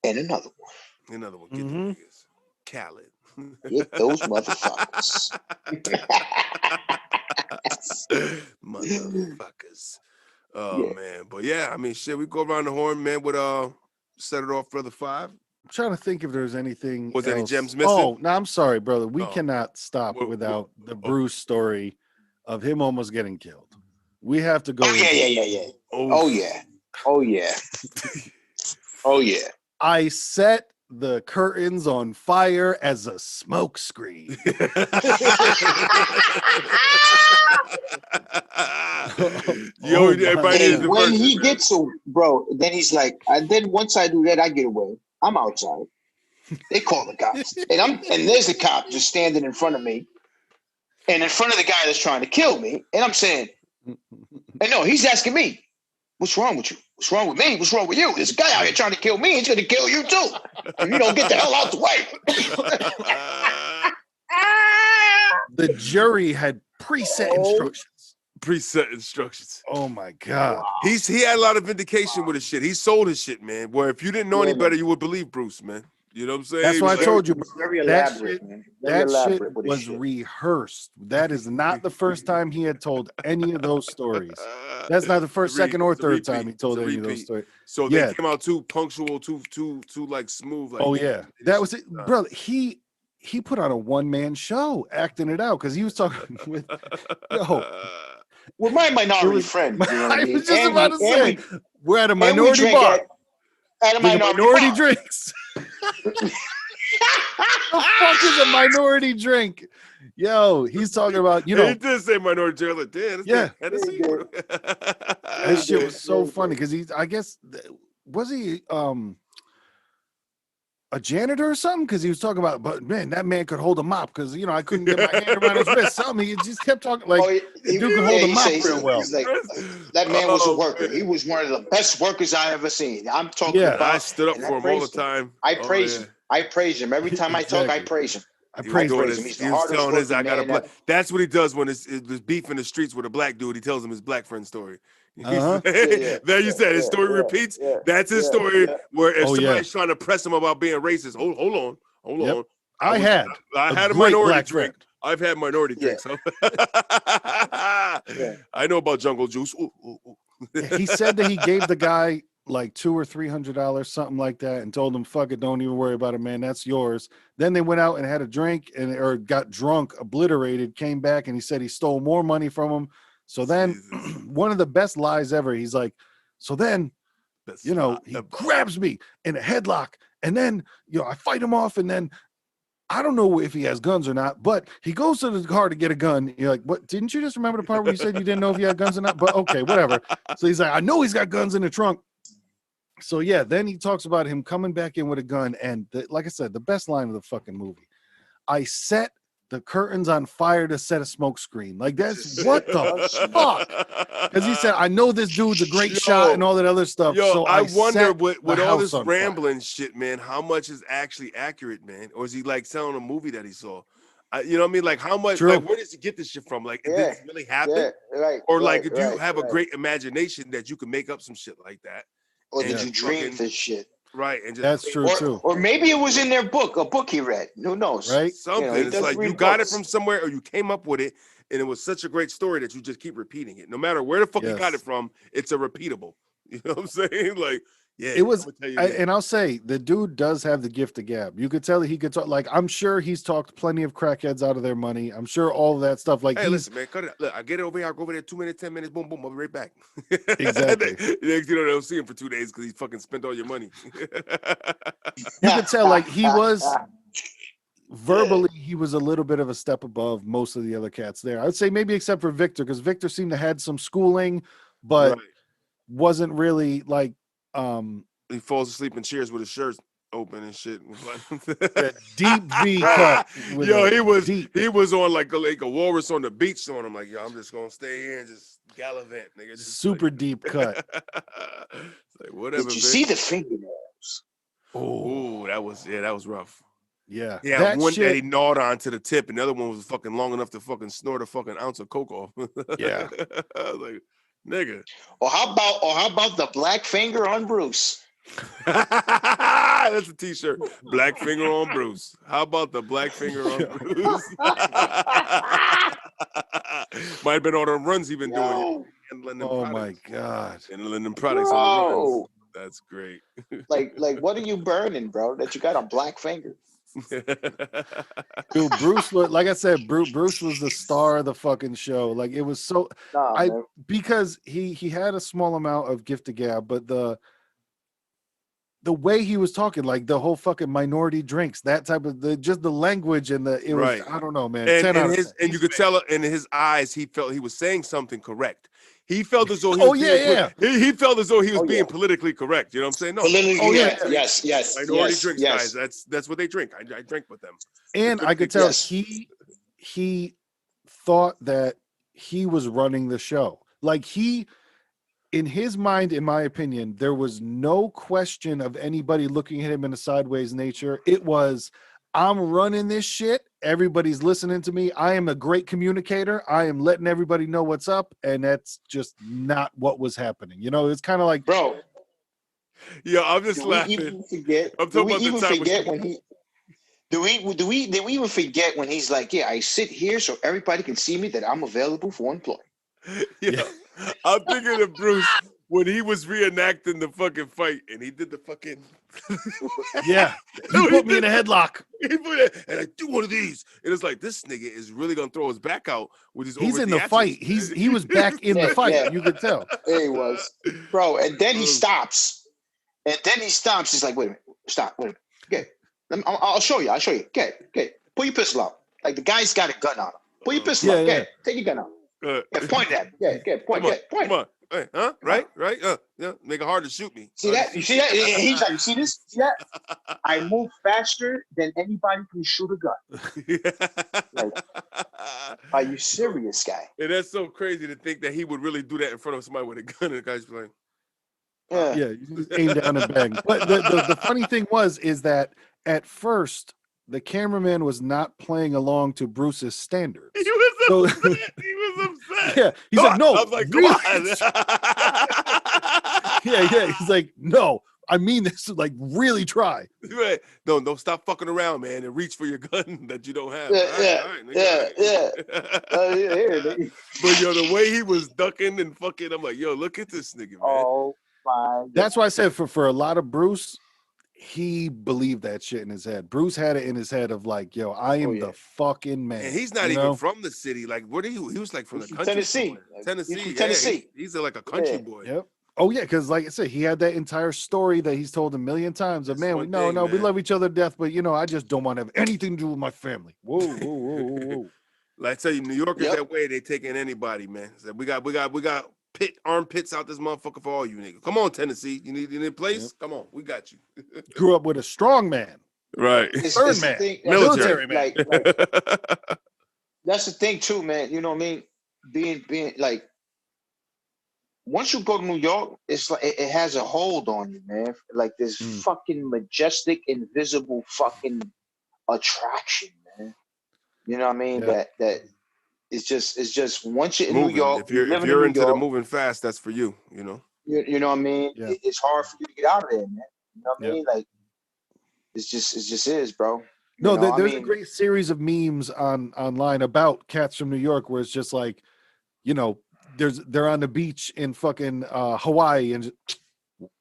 and another one. Another one. Get them niggas. Khaled. Get those motherfuckers. Motherfuckers. Oh man. But yeah, I mean shit, we go around the horn, man, with set it off for the 5. I'm trying to think if there's anything Was else. any gems missing? Oh, no, I'm sorry, brother. We cannot stop without the Bruce story of him almost getting killed. We have to go. Oh yeah. Oh yeah. Oh yeah. Oh yeah. I set the curtains on fire as a smoke screen. Yo, Oh everybody my needs And the when verses, he man. gets so, bro, then he's like, and then once I do that, I get away. I'm outside. They call the cops, and there's a cop just standing in front of me, and in front of the guy that's trying to kill me, and I'm saying, and no, he's asking me, what's wrong with you? What's wrong with me? What's wrong with you? There's a guy out here trying to kill me. He's gonna kill you too. If you don't get the hell out the way. The jury had preset instructions. Preset instructions. Oh my God. He had a lot of vindication with his shit. He sold his shit, man. Where if you didn't know any better, you would believe Bruce, man. You know what I'm saying? That's why I told you, It's very that elaborate, shit, man. Very that shit elaborate with his was shit. rehearsed. That is not the first time he had told any of those stories. That's not the first, second, or third time he told any of those stories. So Yeah. they came out too punctual, too like smooth. Like, Oh yeah, that was it, brother. He put on a one-man show acting it out because he was talking with With my minority was- friend. You know what I I mean? was just And about to we- say, and we're at a we minority drink bar. at a Drinking minority bar. drinks. The fuck is a minority drink? Yo, he's talking about, he did say minority drink. Like, damn, Yeah. Hennessy. This shit was so funny because I guess was he a janitor or something? Because he was talking about, but man, that man could hold a mop because I couldn't get my hand around his wrist. Something he just kept talking like he dude could hold a he mop said- real well. he's like, that man was a worker. man. He was one of the best workers I ever seen. I'm talking Yeah. And I about. stood up and for I him all the praised him. time. I Oh, praise yeah. him. I praise him every time I talk. I Exactly. praise him. I He was praise doing him. praise him. this. He's the He was hardest telling his, I working got a man black. ever. That's what he does when there's beef in the streets with a black dude. He tells him his black friend story. Uh-huh. There you said his story repeats. That's his story. Where if Oh, yeah. somebody's trying to press him about being racist, hold on. Yep. I had a great minority black drink. friend. I've had minority Yeah. drinks. I know about jungle juice. Ooh. He said that he gave the guy like $200 or $300, something like that, and told him, "Fuck it, don't even worry about it, man. That's yours." Then they went out and had a drink or got drunk, obliterated, came back, and he said he stole more money from him. So then, one of the best lies ever. He's like, so then, he grabs me in a headlock, and then I fight him off, and then I don't know if he has guns or not, but he goes to the car to get a gun. You're like, what? Didn't you just remember the part where you said you didn't know if he had guns or not? But okay, whatever. So he's like, I know he's got guns in the trunk. So yeah, then he talks about him coming back in with a gun. And like I said, the best line of the fucking movie. I set the curtains on fire to set a smoke screen. Like that's what the fuck? Because he said, I know this dude's a great shot and all that other stuff. So I wonder set with the all house this on fire. rambling shit, man, how much is actually accurate, man? Or is he like telling a movie that he saw? You know what I mean? Like how much? True. Like where does he get this shit from? Like did Yeah. this really happen? Yeah, right. Or right, like do you right, have a right. great imagination that you can make up some shit like that? Or did and you dream fucking- this shit? Right, and just That's true too. Or maybe it was in their book, a book he read. Who knows? Right? something. he It's does like you read got it books. from somewhere or you came up with it, and it was such a great story that you just keep repeating it. No matter where the fuck you got Yes. it from, it's a repeatable. You know what I'm saying? Like, yeah, It was, I'ma tell you again. and I'll say the dude does have the gift of gab. You could tell that he could talk. Like I'm sure he's talked plenty of crackheads out of their money. I'm sure all of that stuff. Like Hey, he's listen, man, cut it out. Look, I get it over here. I'll go over there 2 minutes, 10 minutes, boom, boom, I'll be right back. Exactly. Next, you know, they'll see him for 2 days because he fucking spent all your money. you could tell like he was verbally he was a little bit of a step above most of the other cats there. I would say maybe except for Victor, because Victor seemed to had some schooling, but Right. wasn't really like He falls asleep in chairs with his shirt open and shit. that deep V cut. with Yo, a he was deep. he was on like a walrus on the beach on him. Like, yo, I'm just gonna stay here and just gallivant, nigga. Just super like, deep cut. It's like whatever. Did you Vic. see the fingernails? Oh Ooh, that was rough. yeah. Yeah, that one shit, that he gnawed on to the tip, and the other one was fucking long enough to fucking snort a fucking ounce of coke off. Yeah. I was like, nigga. Or how about the black finger on Bruce? That's a t-shirt. Black finger on Bruce. How about the black finger on Bruce? Might have been all the runs he been doing. Yo, Handling them oh products. my god. Handling them products on the runs. bro. That's great. Like what are you burning, bro? That you got a black finger? Dude, Bruce was, like I said, Bruce was the star of the fucking show. Like it was so Nah, man. because he had a small amount of gift to gab, but the way he was talking, like the whole fucking minority drinks, that type of just the language and it was, Right. I don't know, man. And 10 out of 10. you could tell in his eyes, he felt he was saying something correct. He felt as though he Oh, was yeah, he felt as though he was Oh, being yeah. politically correct. You know what I'm saying? No. Politically, Oh, yeah. yes, Minority yes, drinks, yes. guys. That's what they drink. I drink with them. And I could tell Yes. he thought that he was running the show. Like in his mind, in my opinion, there was no question of anybody looking at him in a sideways nature. It was, I'm running this shit. Everybody's listening to me. I am a great communicator. I am letting everybody know what's up. And that's just not what was happening. You know, it's kind of like, Bro, Yeah, I'm just do we laughing. even forget? I'm Do talking we about the even time forget when he? Did we even forget when he's like, yeah, I sit here so everybody can see me that I'm available for employment. Yeah. I'm thinking of Bruce when he was reenacting the fucking fight and he did the fucking yeah, he put me in a headlock. He put it, and I do one of these. And it's like this nigga is really gonna throw his back out with his He's over in the theatrics. fight. He was back in the Yeah, fight. yeah. You could tell. There he was, bro. And then he stops. He's like, wait a minute, stop. Wait a minute. Okay, I'll show you. Okay. Pull your pistol out. Like the guy's got a gun on him. Pull your pistol out. Yeah. Okay, take your gun out. Yeah, point it at him. Yeah, point. Come on. Hey, huh? Right? Yeah, make it hard to shoot me. See that? You see that? And he's like, you see this? See that? I move faster than anybody can shoot a gun. Like, are you serious, guy? And that's so crazy to think that he would really do that in front of somebody with a gun and the guy's like, Yeah. Yeah, you just aim down and bang. But the funny thing is that at first the cameraman was not playing along to Bruce's standards. he was So- upset. He was upset. Yeah, he's Come like, on. no, I was like, really? come on. yeah. He's like, no, I mean this. Like, really try. Right. Don't stop fucking around, man, and reach for your gun that you don't have. Yeah. But yo, the way he was ducking and fucking, I'm like, yo, look at this nigga, man. Oh my. That's why I said for a lot of Bruce, he believed that shit in his head. Bruce had it in his head of like, yo, I am the fucking man. And he's not you even know? from the city. Like, where did he was like from He's the from country. Tennessee. somewhere. Tennessee. He's from yeah, Tennessee. He's like a country Yeah. boy. Yep. Oh yeah, because like I said, he had that entire story that he's told a million times of, That's man, one we thing, we man. love each other to death, but I just don't want to have anything to do with my family. Whoa. Like I tell you, New York is Yep. that way. They taking anybody, man. So we got armpits out this motherfucker for all you niggas. Come on, Tennessee. You need a place? Yep. Come on, we got you. Grew up with a strong man. Right. It's Third the man. thing- Military like, that's the thing too, man. You know what I mean? Being like, once you go to New York, it's like it has a hold on you, man. Like this fucking majestic, invisible fucking attraction, man. You know what I mean? Yeah. That it's just once you're in Moving. New York, If you're living in New into York, the moving fast, that's for you. You know. you know what I mean? Yeah. It's hard for you to get out of there, man. You know what I Yeah. mean? Like it just is, bro. No, You know, there's a great series of memes online about cats from New York where it's just like, they're on the beach in fucking Hawaii and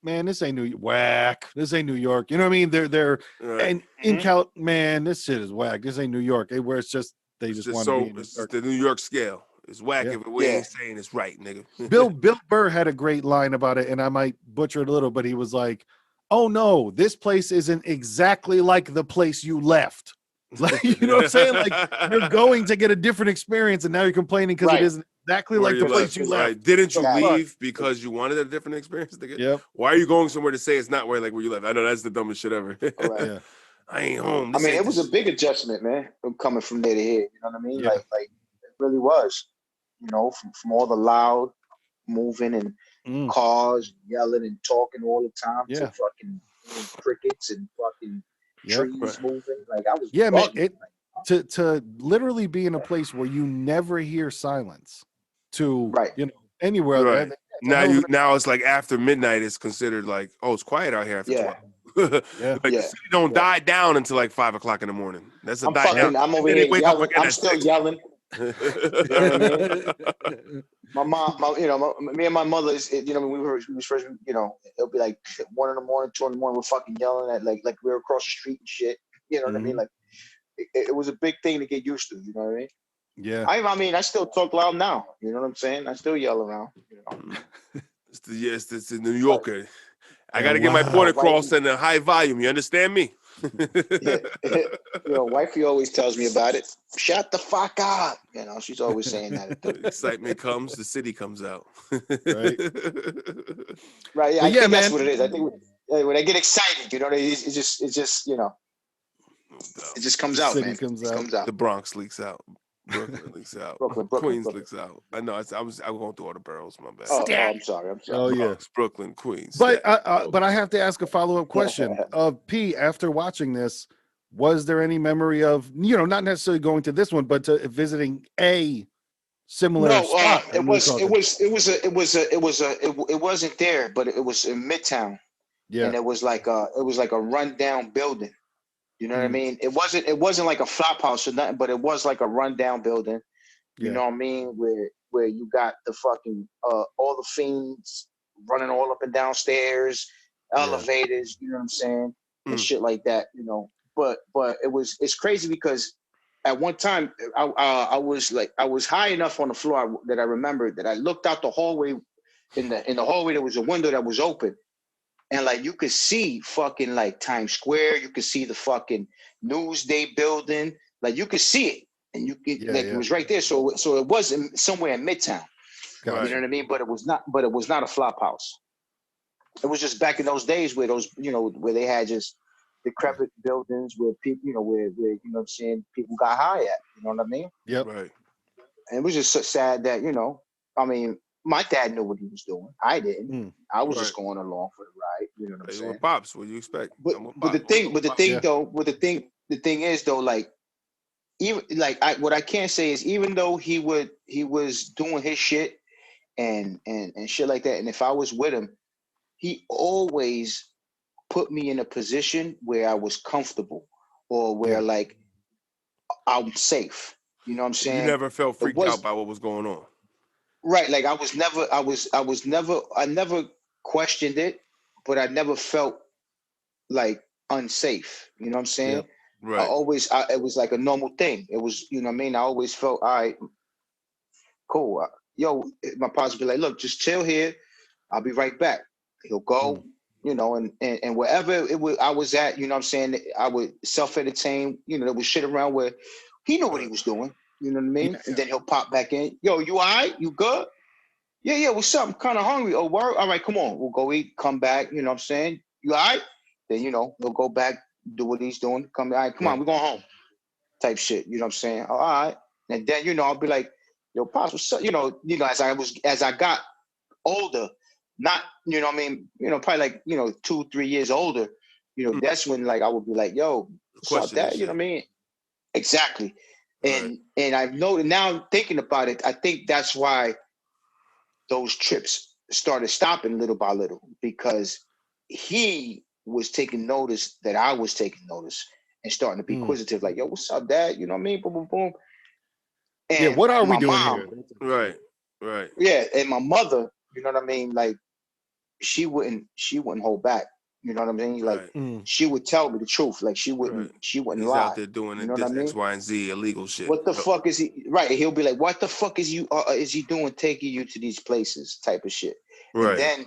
man, this ain't whack. This ain't New York. You know what I mean? They're Right. and in man, this shit is whack. This ain't New York. Where it's just they It's just just want so to be in New it's York. the New York scale. It's whack Yeah. if we Yeah. ain't saying it's right, nigga. Bill Burr had a great line about it, and I might butcher it a little, but he was like, "Oh no, this place isn't exactly like the place you left." Like, you know what I'm saying? Like you're going to get a different experience, and now you're complaining because Right. it isn't exactly Where like the you place you left. Right. Didn't you Right. leave because you wanted a different experience, nigga? Yep. Why are you going somewhere to say it's not where you left? I know that's the dumbest shit ever. Right. Yeah. I ain't home. I This mean, ain't it was this- a big adjustment, man, from coming from there to here. You know what I mean? Yeah. Like it really was. You know, from all the loud moving and Mm. cars yelling and talking all the time Yeah. to fucking crickets and fucking Yep. trees Right. moving. Like I was Yeah, man. bugging. To literally be in a place where you never hear silence. To Right. anywhere. Right. That's a hell of Now it's like after midnight it's considered like, oh, it's quiet out here after Yeah. 12. Yeah. Like Yeah. the city don't Yeah. die down until like 5 o'clock in the morning. That's a I'm die fucking. down. I'm over And then they here wake up yelling. again I'm at still 6. yelling. Right. My mom, me and my mother is, when we was first, it'll be like 1 in the morning, 2 in the morning, we're fucking yelling at like we were across the street and shit. You know what I mean? Mhm. Like it was a big thing to get used to. You know what I mean? Yeah. I mean, I still talk loud now. You know what I'm saying? I still yell around. You know, It's the New but Yorker. I Yeah, got to get my you know, point wow. across wifey, in a high volume. You understand me? yeah, you know, wifey always tells me about it. Shut the fuck up. You know, she's always saying that too. Excitement comes, the city comes out. Right. Right? Yeah, But I yeah, think that's man. what it is. I think when I get excited, you know, it's just, you know, No doubt. it just comes The out, city man. comes It out. comes out. The Bronx leaks out. Brooklyn leaks out. Brooklyn. Queens leaks out. I know. I'm going through all the boroughs. My bad. I'm sorry. I'm sorry. Oh yeah. Bronx, Brooklyn, Queens. But Staten. but I have to ask a follow-up question. P, after watching this, was there any memory of, not necessarily going to this one, but to visiting a similar No, spot? it And we were was talking. it wasn't there, but it was in Midtown, Yeah. and it was like a rundown building. You know what I Mm, mean? It wasn't like a flop house or nothing, but it was like a rundown building. You yeah. know what I mean? Where you got the fucking all the fiends running all up and downstairs, Yeah. elevators. You know what I'm saying? And Mm. shit like that. You know, but it's crazy because at one time I was high enough on the floor that I remembered that I looked out the hallway. In the hallway there was a window that was open, and like you could see fucking like Times Square, you could see the fucking Newsday building, like you could see it, and you could Yeah. like it Yeah. was right there. So it was somewhere in Midtown. You Gotcha. know what I mean? But it was not. But it was not a flop house. It was just back in those days where where they had just decrepit buildings where people, where what I'm saying, people got high at. You know what I mean? Yep. Right. And it was just so sad that I mean, my dad knew what he was doing. I didn't. Mm, I was Right. just going along for the ride. You know what I'm Hey, saying? with Pops, what do you expect? But I'm with but the Pops. thing but the thing Yeah. though the thing is though, like, even like what I can't say is, even though he was doing his shit and shit like that, and if I was with him, he always put me in a position where I was comfortable, or where Yeah. like I'm safe. You know what I'm You saying? never felt It freaked out was by what was going on. right. Like I never questioned it, but I never felt like unsafe. You know what I'm saying? Yep. Right. It was like a normal thing. It was, you know what I mean? I always felt, all right, cool. Yo, my pops would be like, look, just chill here. I'll be right back. He'll Mm, go, and wherever I was at, you know what I'm saying? I would self-entertain, there was shit around where he knew what he Right. was doing. You know what I mean? yeah. And then he'll pop back in. Yo, you all right? You good? Yeah, yeah, what's up? I'm kind of hungry. Oh, word? All right, come on. We'll go eat, come back. You know what I'm saying? You all right? Then, he'll go back, do what he's doing. All right, come Right. on, we're going home. Type shit. You know what I'm saying? All right. And then, I'll be like, yo, Pops, what's up? As I got older, not, you know what I mean, probably like, 2-3 years older, that's when like I would be like, yo, what's up, Question and Dad? You know shit. what I mean? Exactly. Right. And I've noted now, I'm thinking about it, I think that's why those trips started stopping little by little, because he was taking notice that I was taking notice and starting to be Mm. inquisitive, like, yo, what's up, Dad? You know what I mean? Boom, boom, boom. Yeah. And What are we my doing mom, here? That's Right. Right. yeah, and my mother, you know what I mean? Like, she wouldn't hold back. You know what I mean? Like, Right. Mm, she would tell me the truth. Like, Right. she wouldn't He's out lie. there doing You know what I this X, mean? Y, and Z illegal shit. What the fuck is he? Right. He'll be like, what the fuck is he doing taking you to these places type of shit? And Right. then,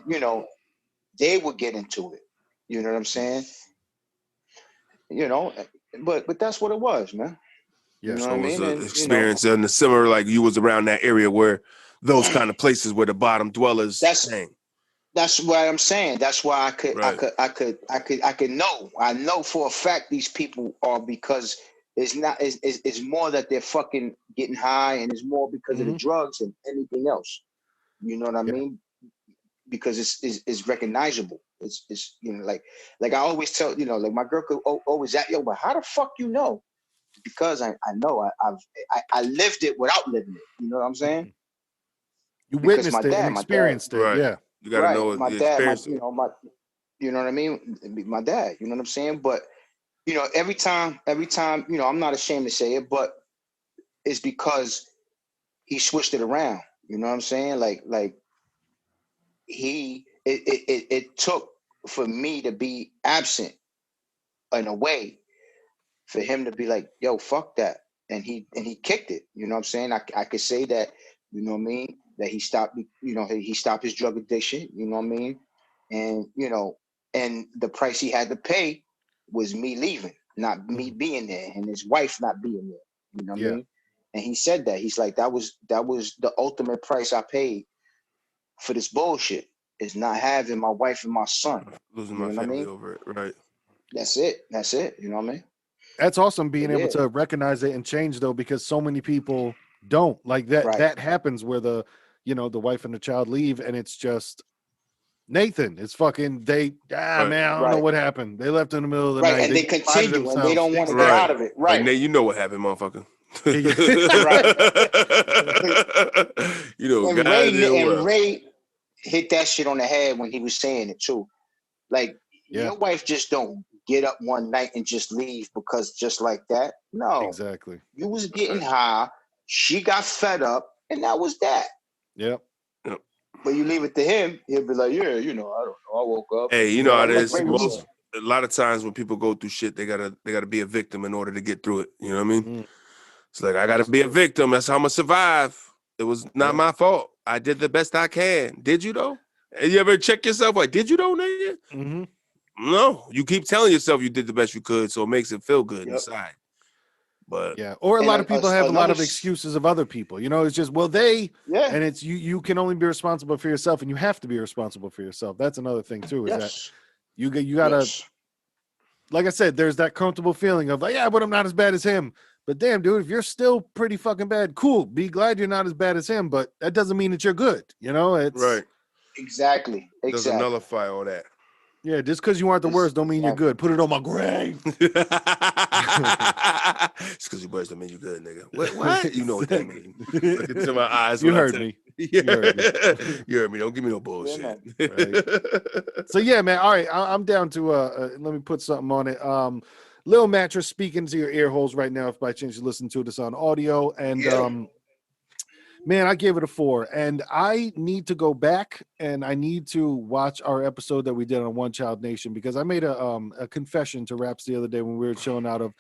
they would get into it. You know what I'm saying? You know, but that's what it was, man. You yeah. know what I So it was mean? an And experience in the similar, like you was around that area where those kind of places where the bottom dwellers hang. that's what I'm saying. That's why Right. I could know. I know for a fact these people are, because it's more that they're fucking getting high, and it's more because of the Hmm. drugs and anything else. You know what I Yeah. mean? Because it's recognizable. It's like I always tell, like my girl could always ask, yo, but how the fuck you know? Because I know I lived it without living it. You know what I'm saying? You Because witnessed it and my dad, experienced it. Right. Yeah. You got to right? know My the dad, experience. you know what I mean? My dad, you know what I'm saying? But every time, I'm not ashamed to say it, but it's because he switched it around. You know what I'm saying? Like it took for me to be absent in a way for him to be like, yo, fuck that. And he kicked it. You know what I'm saying? I could say that, you know what I mean, that he stopped, you know, he stopped his drug addiction, you know what I mean? And, you know, and the price he had to pay was me leaving, not me being there, and his wife not being there. You know what I mean? And he said that. He's like, that was the ultimate price I paid for this bullshit, is not having my wife and my son. Losing You my know what I family mean? over it, right? That's it. That's it. You know what I mean? That's awesome being But able yeah. to recognize it and change though, because so many people don't. Like that. Right. That happens where the wife and the child leave, and it's just Nathan. It's fucking man. I don't know Right. what happened. They left in the middle of the Right. night. And they divided continue and they don't want to get Right. out of it. Like, Right. Nate, you know what happened, motherfucker. You know, And goddamn well. Ray hit that shit on the head when he was saying it too. Like, Yeah. your wife just don't get up one night and just leave because just like that. No. Exactly. You was getting high. She got fed up, and that was that. Yep. But you leave it to him, he'll be like, yeah, you know, I don't know. I woke up. Hey, you know how it like is. Ray was saying. A lot of times when people go through shit, they gotta be a victim in order to get through it. You know what I mean? Mm. It's like, I gotta be a victim. That's how I'm gonna survive. It was not my fault. I did the best I can. Did you though? And you ever check yourself like, did you though, nigga? Mm-hmm. No, you keep telling yourself you did the best you could, so it makes it feel good inside. But yeah, or a And lot of people have a lot of another- excuses of other people. You know, it's just they Yeah. and it's you can only be responsible for yourself, and you have to be responsible for yourself. That's another thing too, is that Yes. you gotta, Yes. like I said, there's that comfortable feeling of like, yeah, but I'm not as bad as him. But damn, dude, if you're still pretty fucking bad, cool. Be glad you're not as bad as him, but that doesn't mean that you're good. You know, it's right. Exactly. Doesn't Exactly. nullify all that. yeah, just because you aren't the worst don't mean you're good. Put it on my grave. It's because your boys don't mean you good, nigga. What? You know what that means. Look into my eyes. You when I heard tell- me. Yeah. You heard me. You heard me. Don't give me no bullshit. So yeah, man. All right, I'm down to let me put something on it. Lil Mattress speaking to your ear holes right now. If by chance you listen to this on audio, and man, I gave it a 4, and I need to go back and I need to watch our episode that we did on One Child Nation, because I made a confession to Raps the other day when we were chilling out of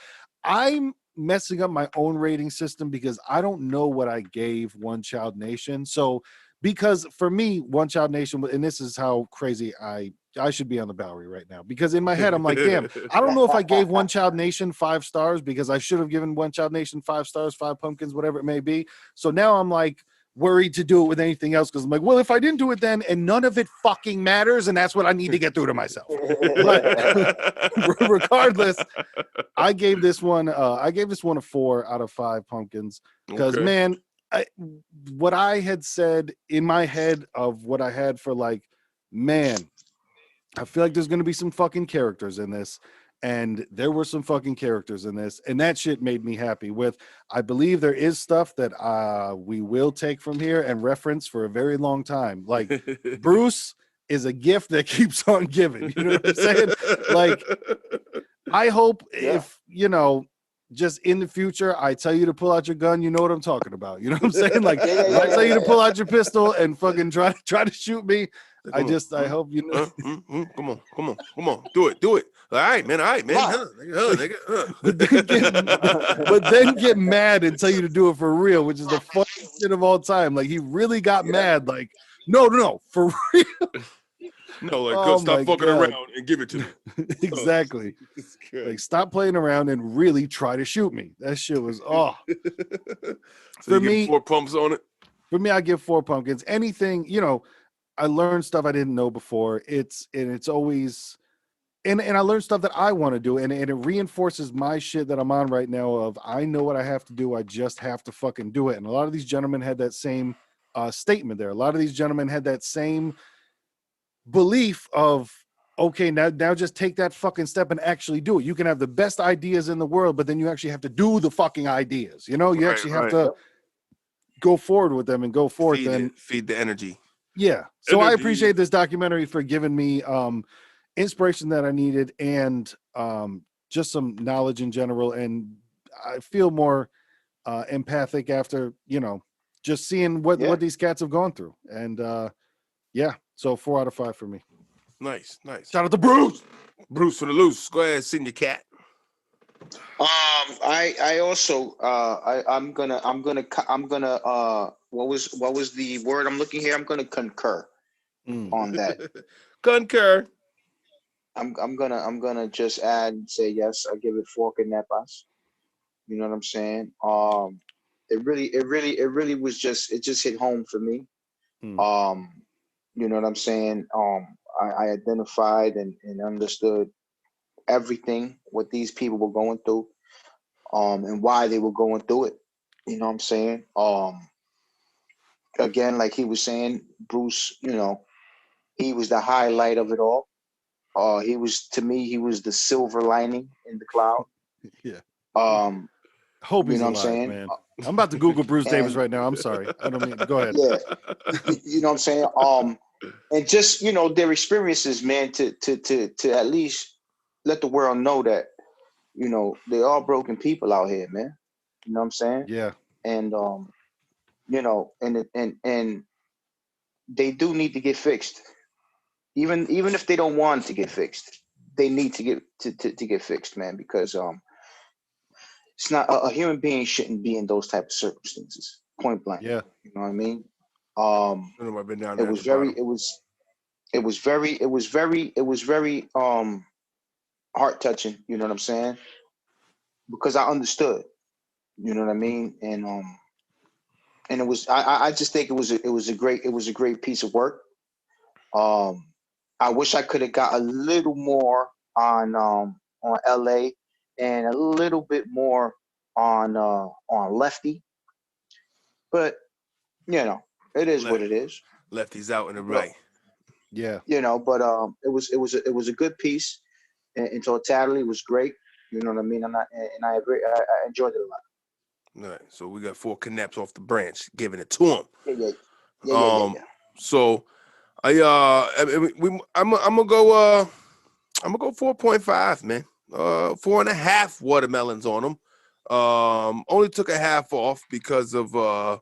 I'm messing up my own rating system because I don't know what I gave One Child Nation. So because for me, One Child Nation, and this is how crazy I should be on the Bowery right now, because in my head I'm like, damn, I don't know if I gave One Child Nation 5 stars, because I should have given One Child Nation 5 stars, 5 pumpkins, whatever it may be. So now I'm like worried to do it with anything else, because I'm like, well, if I didn't do it then, and none of it fucking matters, and that's what I need to get through to myself. But regardless, I gave this one a 4 out of 5 pumpkins, because man, what I had said in my head of what I had for like, man, I feel like there's going to be some fucking characters in this, and there were some fucking characters in this, and that shit made me happy. With, I believe there is stuff that we will take from here and reference for a very long time. Like Bruce is a gift that keeps on giving. You know what I'm saying? Like, I hope if just in the future, I tell you to pull out your gun, you know what I'm talking about. You know what I'm saying? Like, if I tell you to pull out your pistol and fucking try to shoot me, I hope you know. Come on. Do it. All right, man. Nigga. But then get mad and tell you to do it for real, which is the funniest shit of all time. Like, he really got mad. Like, no, for real. No, like, go stop fucking around and give it to me. Exactly. Like, stop playing around and really try to shoot me. That shit was So for me, 4 pumps on it. For me, I give 4 pumpkins. Anything, I learned stuff I didn't know before. It's always, and I learned stuff that I want to do, and it reinforces my shit that I'm on right now of, I know what I have to do. I just have to fucking do it. And a lot of these gentlemen had that same statement there. A lot of these gentlemen had that same belief of, okay, now just take that fucking step and actually do it. You can have the best ideas in the world, but then you actually have to do the fucking ideas. You actually have to go forward with them and go forth and feed the energy. Yeah. So I appreciate this documentary for giving me inspiration that I needed, and just some knowledge in general. And I feel more empathic after, just seeing what these cats have gone through. And so 4 out of 5 for me. Nice. Shout out to Bruce. Bruce for the loose. Go ahead, send your cat. I also I'm gonna what was the word I'm looking here? I'm gonna concur Mm. on that. Concur. I'm gonna just add and say yes. I give it four canepas. You know what I'm saying? It really was just it just hit home for me. Mm. Um, you know what I'm saying? I identified and understood everything what these people were going through, and why they were going through it. You know what I'm saying? Again, like he was saying, Bruce, he was the highlight of it all. He was to me, he was the silver lining in the cloud. Yeah. Um, Hope you he's know what I'm alive, saying? man. I'm about to Google Bruce Davis And right now. I'm sorry. I don't mean. Go ahead. yeah, you know what I'm saying? And just their experiences, man, to at least let the world know that they are broken people out here, man. You know what I'm saying? Yeah. And and they do need to get fixed. Even if they don't want to get fixed, they need to get fixed, man, because it's not a human being shouldn't be in those type of circumstances, point blank. Yeah. You know what I mean? I know I've been down It there at was the very, bottom. it was very heart touching. You know what I'm saying? Because I understood. You know what I mean? And it was I just think it was a great piece of work. Um, I wish I could have got a little more on LA and a little bit more on Lefty, but it is what Left, it is. lefties out in the But right. Yeah. but it was a good piece in totality. It was great. You know what I mean? And I agree. I enjoyed it a lot. All right. So we got 4 knaps off the branch, giving it to him. Yeah, yeah, yeah, yeah, yeah, yeah. So I'm gonna go I'm gonna go 4.5, man. 4.5 watermelons on them. Only took a half off because of the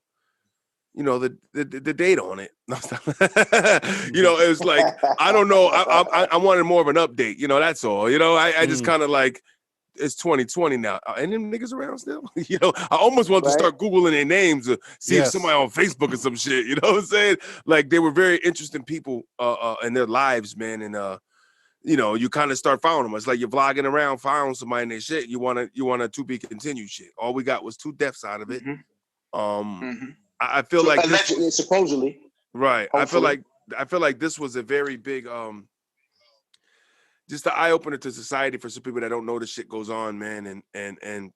date on it. It was like I don't know. I wanted more of an update. That's all. I just kind of like it's 2020 now. Are any of them niggas around still? I almost want to Right. start Googling their names to see if somebody Yes. on Facebook or some shit. You know what I'm saying? Like they were very interesting people in their lives, man. And you kind of start following them. It's like you're vlogging around, following somebody and their shit. You want a to be continued shit. All we got was 2 deaths out of it. Mm-hmm. Um, Mm-hmm. I feel So like this allegedly, was supposedly, right. hopefully. I feel like this was a very big just an eye opener to society for some people that don't know this shit goes on, man. And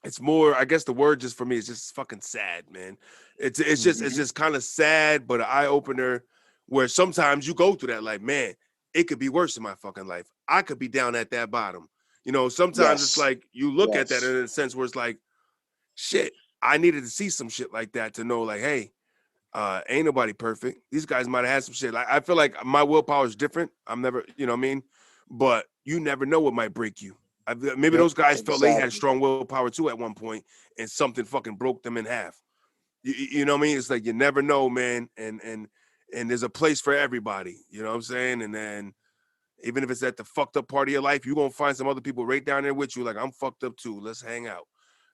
it's more, I guess the word just for me is just fucking sad, man. It's Mm-hmm. just kind of sad, but an eye opener where sometimes you go through that, like, man, it could be worse in my fucking life. I could be down at that bottom. Sometimes it's Yes. like you look at that Yes. in a sense where it's like, shit, I needed to see some shit like that to know, like, hey, ain't nobody perfect. These guys might have had some shit. Like I feel like my willpower is different. I'm never, you know what I mean? But you never know what might break you. Maybe Yep. those guys felt they had Exactly. strong willpower too at one point, and something fucking broke them in half. You know what I mean? It's like you never know, man. And there's a place for everybody. You know what I'm saying? And then even if it's at the fucked up part of your life, you're gonna find some other people right down there with you. Like I'm fucked up too. Let's hang out.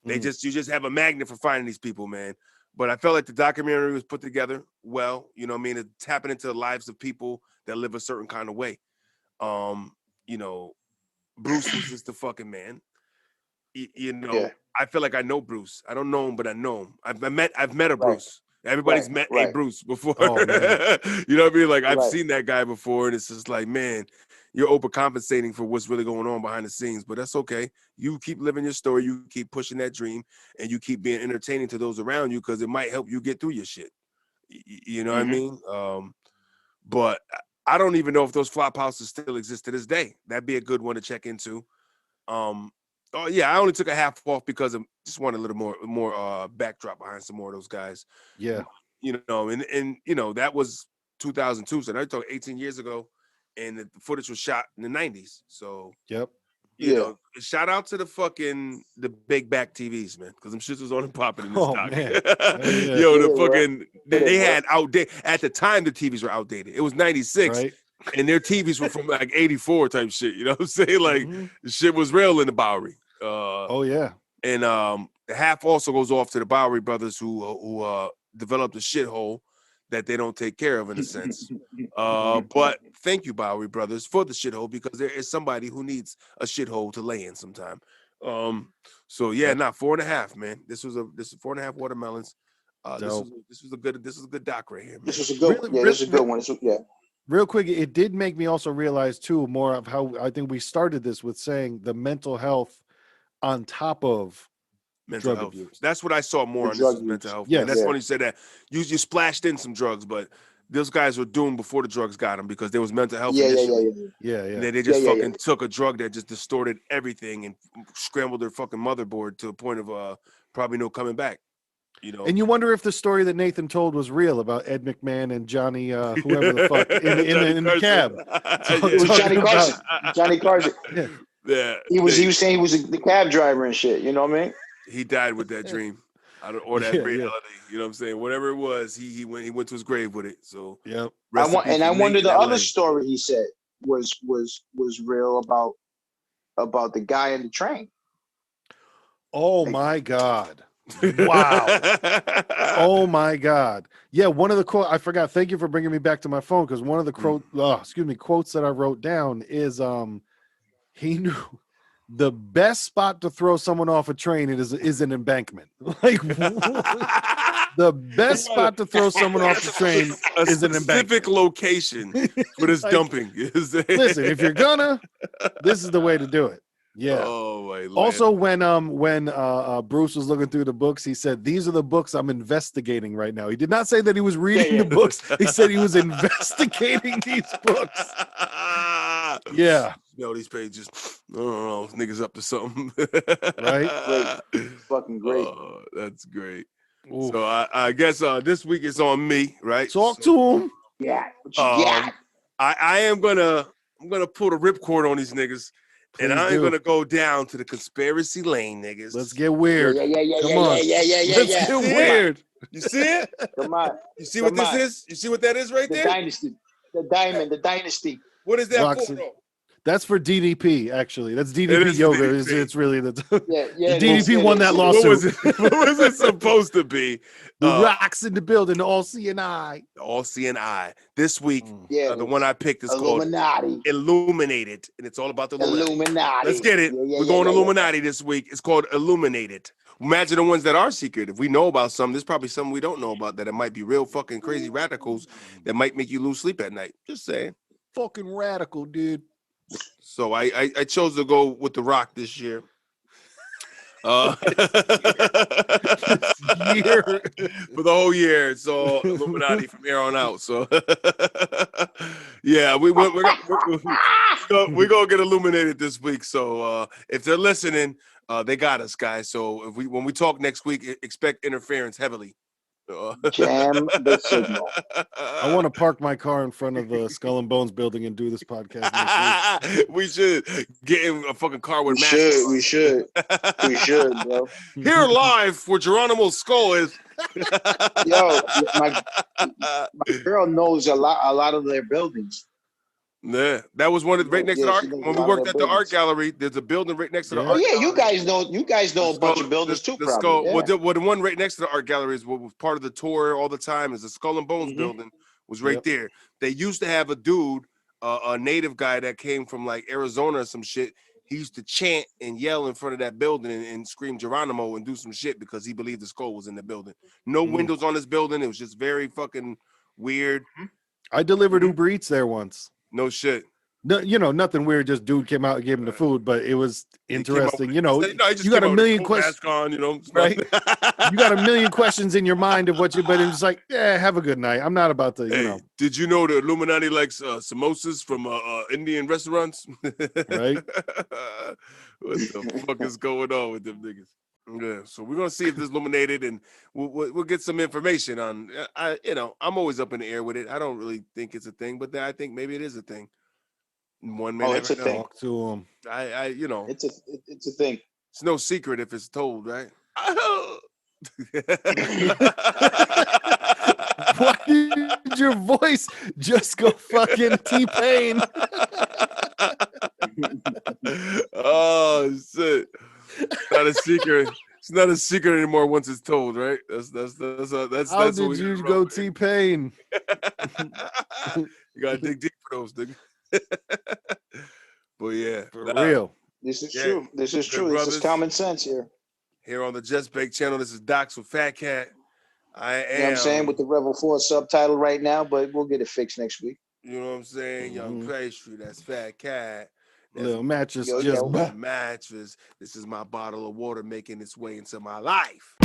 Mm. You just have a magnet for finding these people, man. But I felt like the documentary was put together well. You know what I mean? It's tapping into the lives of people that live a certain kind of way. Um, you know, Bruce was just the fucking man. Yeah. I feel like I know Bruce. I don't know him, but I know him. I've met a Right. Bruce. Right. Everybody's met a Right. Bruce before. Oh man. You know what I mean? Like I've Right. seen that guy before, and it's just like, man, you're overcompensating for what's really going on behind the scenes, but that's okay. You keep living your story, you keep pushing that dream, and you keep being entertaining to those around you because it might help you get through your shit. You know what I Mm-hmm. mean? But I don't even know if those flop houses still exist to this day. That'd be a good one to check into. Um, oh yeah, I only took a half off because of just wanted a little more backdrop behind some more of those guys. Yeah. And that was 2002, so that took 18 years ago, and the footage was shot in the 90s. So Yep. Yeah. shout out to the big back TVs, man, because them shits was on and popping in this Oh doc. man. Hell yeah. Yeah, The they were. fucking Yeah, they they were. had outdated at the time. The TVs were outdated. It was 96, Right. and their TVs were from like 84 type shit. You know what I'm saying? Like Mm-hmm. the shit was real in the Bowery. Oh yeah. And half also goes off to the Bowery brothers who developed a shithole that they don't take care of in a sense. But thank you, Bowery brothers, for the shithole, because there is somebody who needs a shithole to lay in sometime. So yeah, 4.5, man. This is 4.5 watermelons. This was a good doc right here, man. This was a good one. Yeah, this is a good one. Real quick, it did make me also realize too more of how I think we started this with saying the mental health on top of mental drug health abuse. That's what I saw more The on drug this is mental use. health. Yes. And that's Yeah. when you said that you splashed in some drugs, but those guys were doomed before the drugs got them because there was mental health initially. Yeah. And then they just fucking took a drug that just distorted everything and scrambled their fucking motherboard to a point of probably no coming back. You know, And you wonder if the story that Nathan told was real about Ed McMahon and Johnny, whoever the fuck, in the cab. It was Johnny Carson. Johnny Carson. Yeah. He was saying he was the cab driver and shit. You know what I mean? He died with that dream. Or that reality. You know what I'm saying? Whatever it was, he went to his grave with it. So I wonder the other story he said was real about the guy in the train. Oh my God. Wow. Oh my God. Yeah, one of the quote I forgot. Thank you for bringing me back to my phone because one of the quotes that I wrote down is he knew the best spot to throw someone off a train is an embankment. Like the best spot to throw someone off the train is an specific location for this dumping. Listen, if you're gonna, this is the way to do it. Yeah. Oh my Lord. Also, when Bruce was looking through the books, he said, "These are the books I'm investigating right now." He did not say that he was reading the books. He said he was investigating these books. Yeah. Smell these pages. I don't know. Niggas up to something. Right? Great. Fucking great. Oh, that's great. Oof. So I guess this week is on me, right? Talk to him. Yeah. What you got? I'm gonna pull the ripcord on these niggas. And I'm going to go down to the conspiracy lane, niggas. Let's get weird. Yeah. Come on. Let's get weird. You see it? Come on. You see what this is? You see what that is right there? The dynasty. The diamond. The dynasty. What is that Roxy. for, bro? That's for DDP, actually. That's DDP yoga. DDP. It's really the DDP won that lawsuit. What was it supposed to be? The rocks in the building, all CNI. All CNI. This week, the one I picked is Illuminati. called Illuminated, and it's all about the Illuminati. Let's get it. We're going Illuminati this week. It's called Illuminated. Imagine the ones that are secret. If we know about some, there's probably some we don't know about that it might be real fucking crazy radicals that might make you lose sleep at night. Just saying. Fucking radical, dude. So I chose to go with The Rock this year. Year. For the whole year. It's all Illuminati from here on out. So yeah, we're gonna get illuminated this week. So if they're listening, they got us, guys. So when we talk next week, expect interference heavily. Jam the signal. I want to park my car in front of the Skull and Bones building and do this podcast next week. We should get in a fucking car with We should, bro. Here live where Geronimo's skull is. Yo, my girl knows a lot of their buildings. Yeah, that was one right next to the art. When we worked at the art gallery, there's a building right next to the art. Yeah, gallery. you guys know a bunch of buildings too. The probably. skull. Yeah. Well, the one right next to the art gallery is what was part of the tour all the time. Is the Skull and Bones building was right there. They used to have a dude, a native guy that came from like Arizona or some shit. He used to chant and yell in front of that building and scream Geronimo and do some shit because he believed the skull was in the building. No windows on this building. It was just very fucking weird. I delivered Uber Eats there once. No shit. No, nothing weird. Just dude came out and gave him the food, but it was interesting. You got a million million questions, on, right? You got a million questions in your mind of what but it's like, yeah, have a good night. I'm not about to, Did you know the Illuminati likes samosas from Indian restaurants? Right? What the fuck is going on with them niggas? Yeah, so we're gonna see if this illuminated, and we'll get some information on. I'm always up in the air with it. I don't really think it's a thing, but I think maybe it is a thing. One may it's a thing. Talk to him. It's a thing. It's no secret if it's told, right? Why did your voice just go fucking T-Pain? Oh shit! not a secret. It's not a secret anymore once it's told, right? That's How what did we you gotta go roll with. T-Pain? You gotta dig deep for those, nigga. But yeah, For nah, real. This is yeah, true. This is good true. This is brothers. common sense here. Here on the Just Bake channel, this is Docs with Fat Cat. I You know what I'm saying? am, With the Rebel Force subtitle right now, but we'll get it fixed next week. you know what I'm saying? Young Mhm. Pastry, that's Fat Cat. That's Little mattress Yo, just yo. my mattress. This is my bottle of water making its way into my life.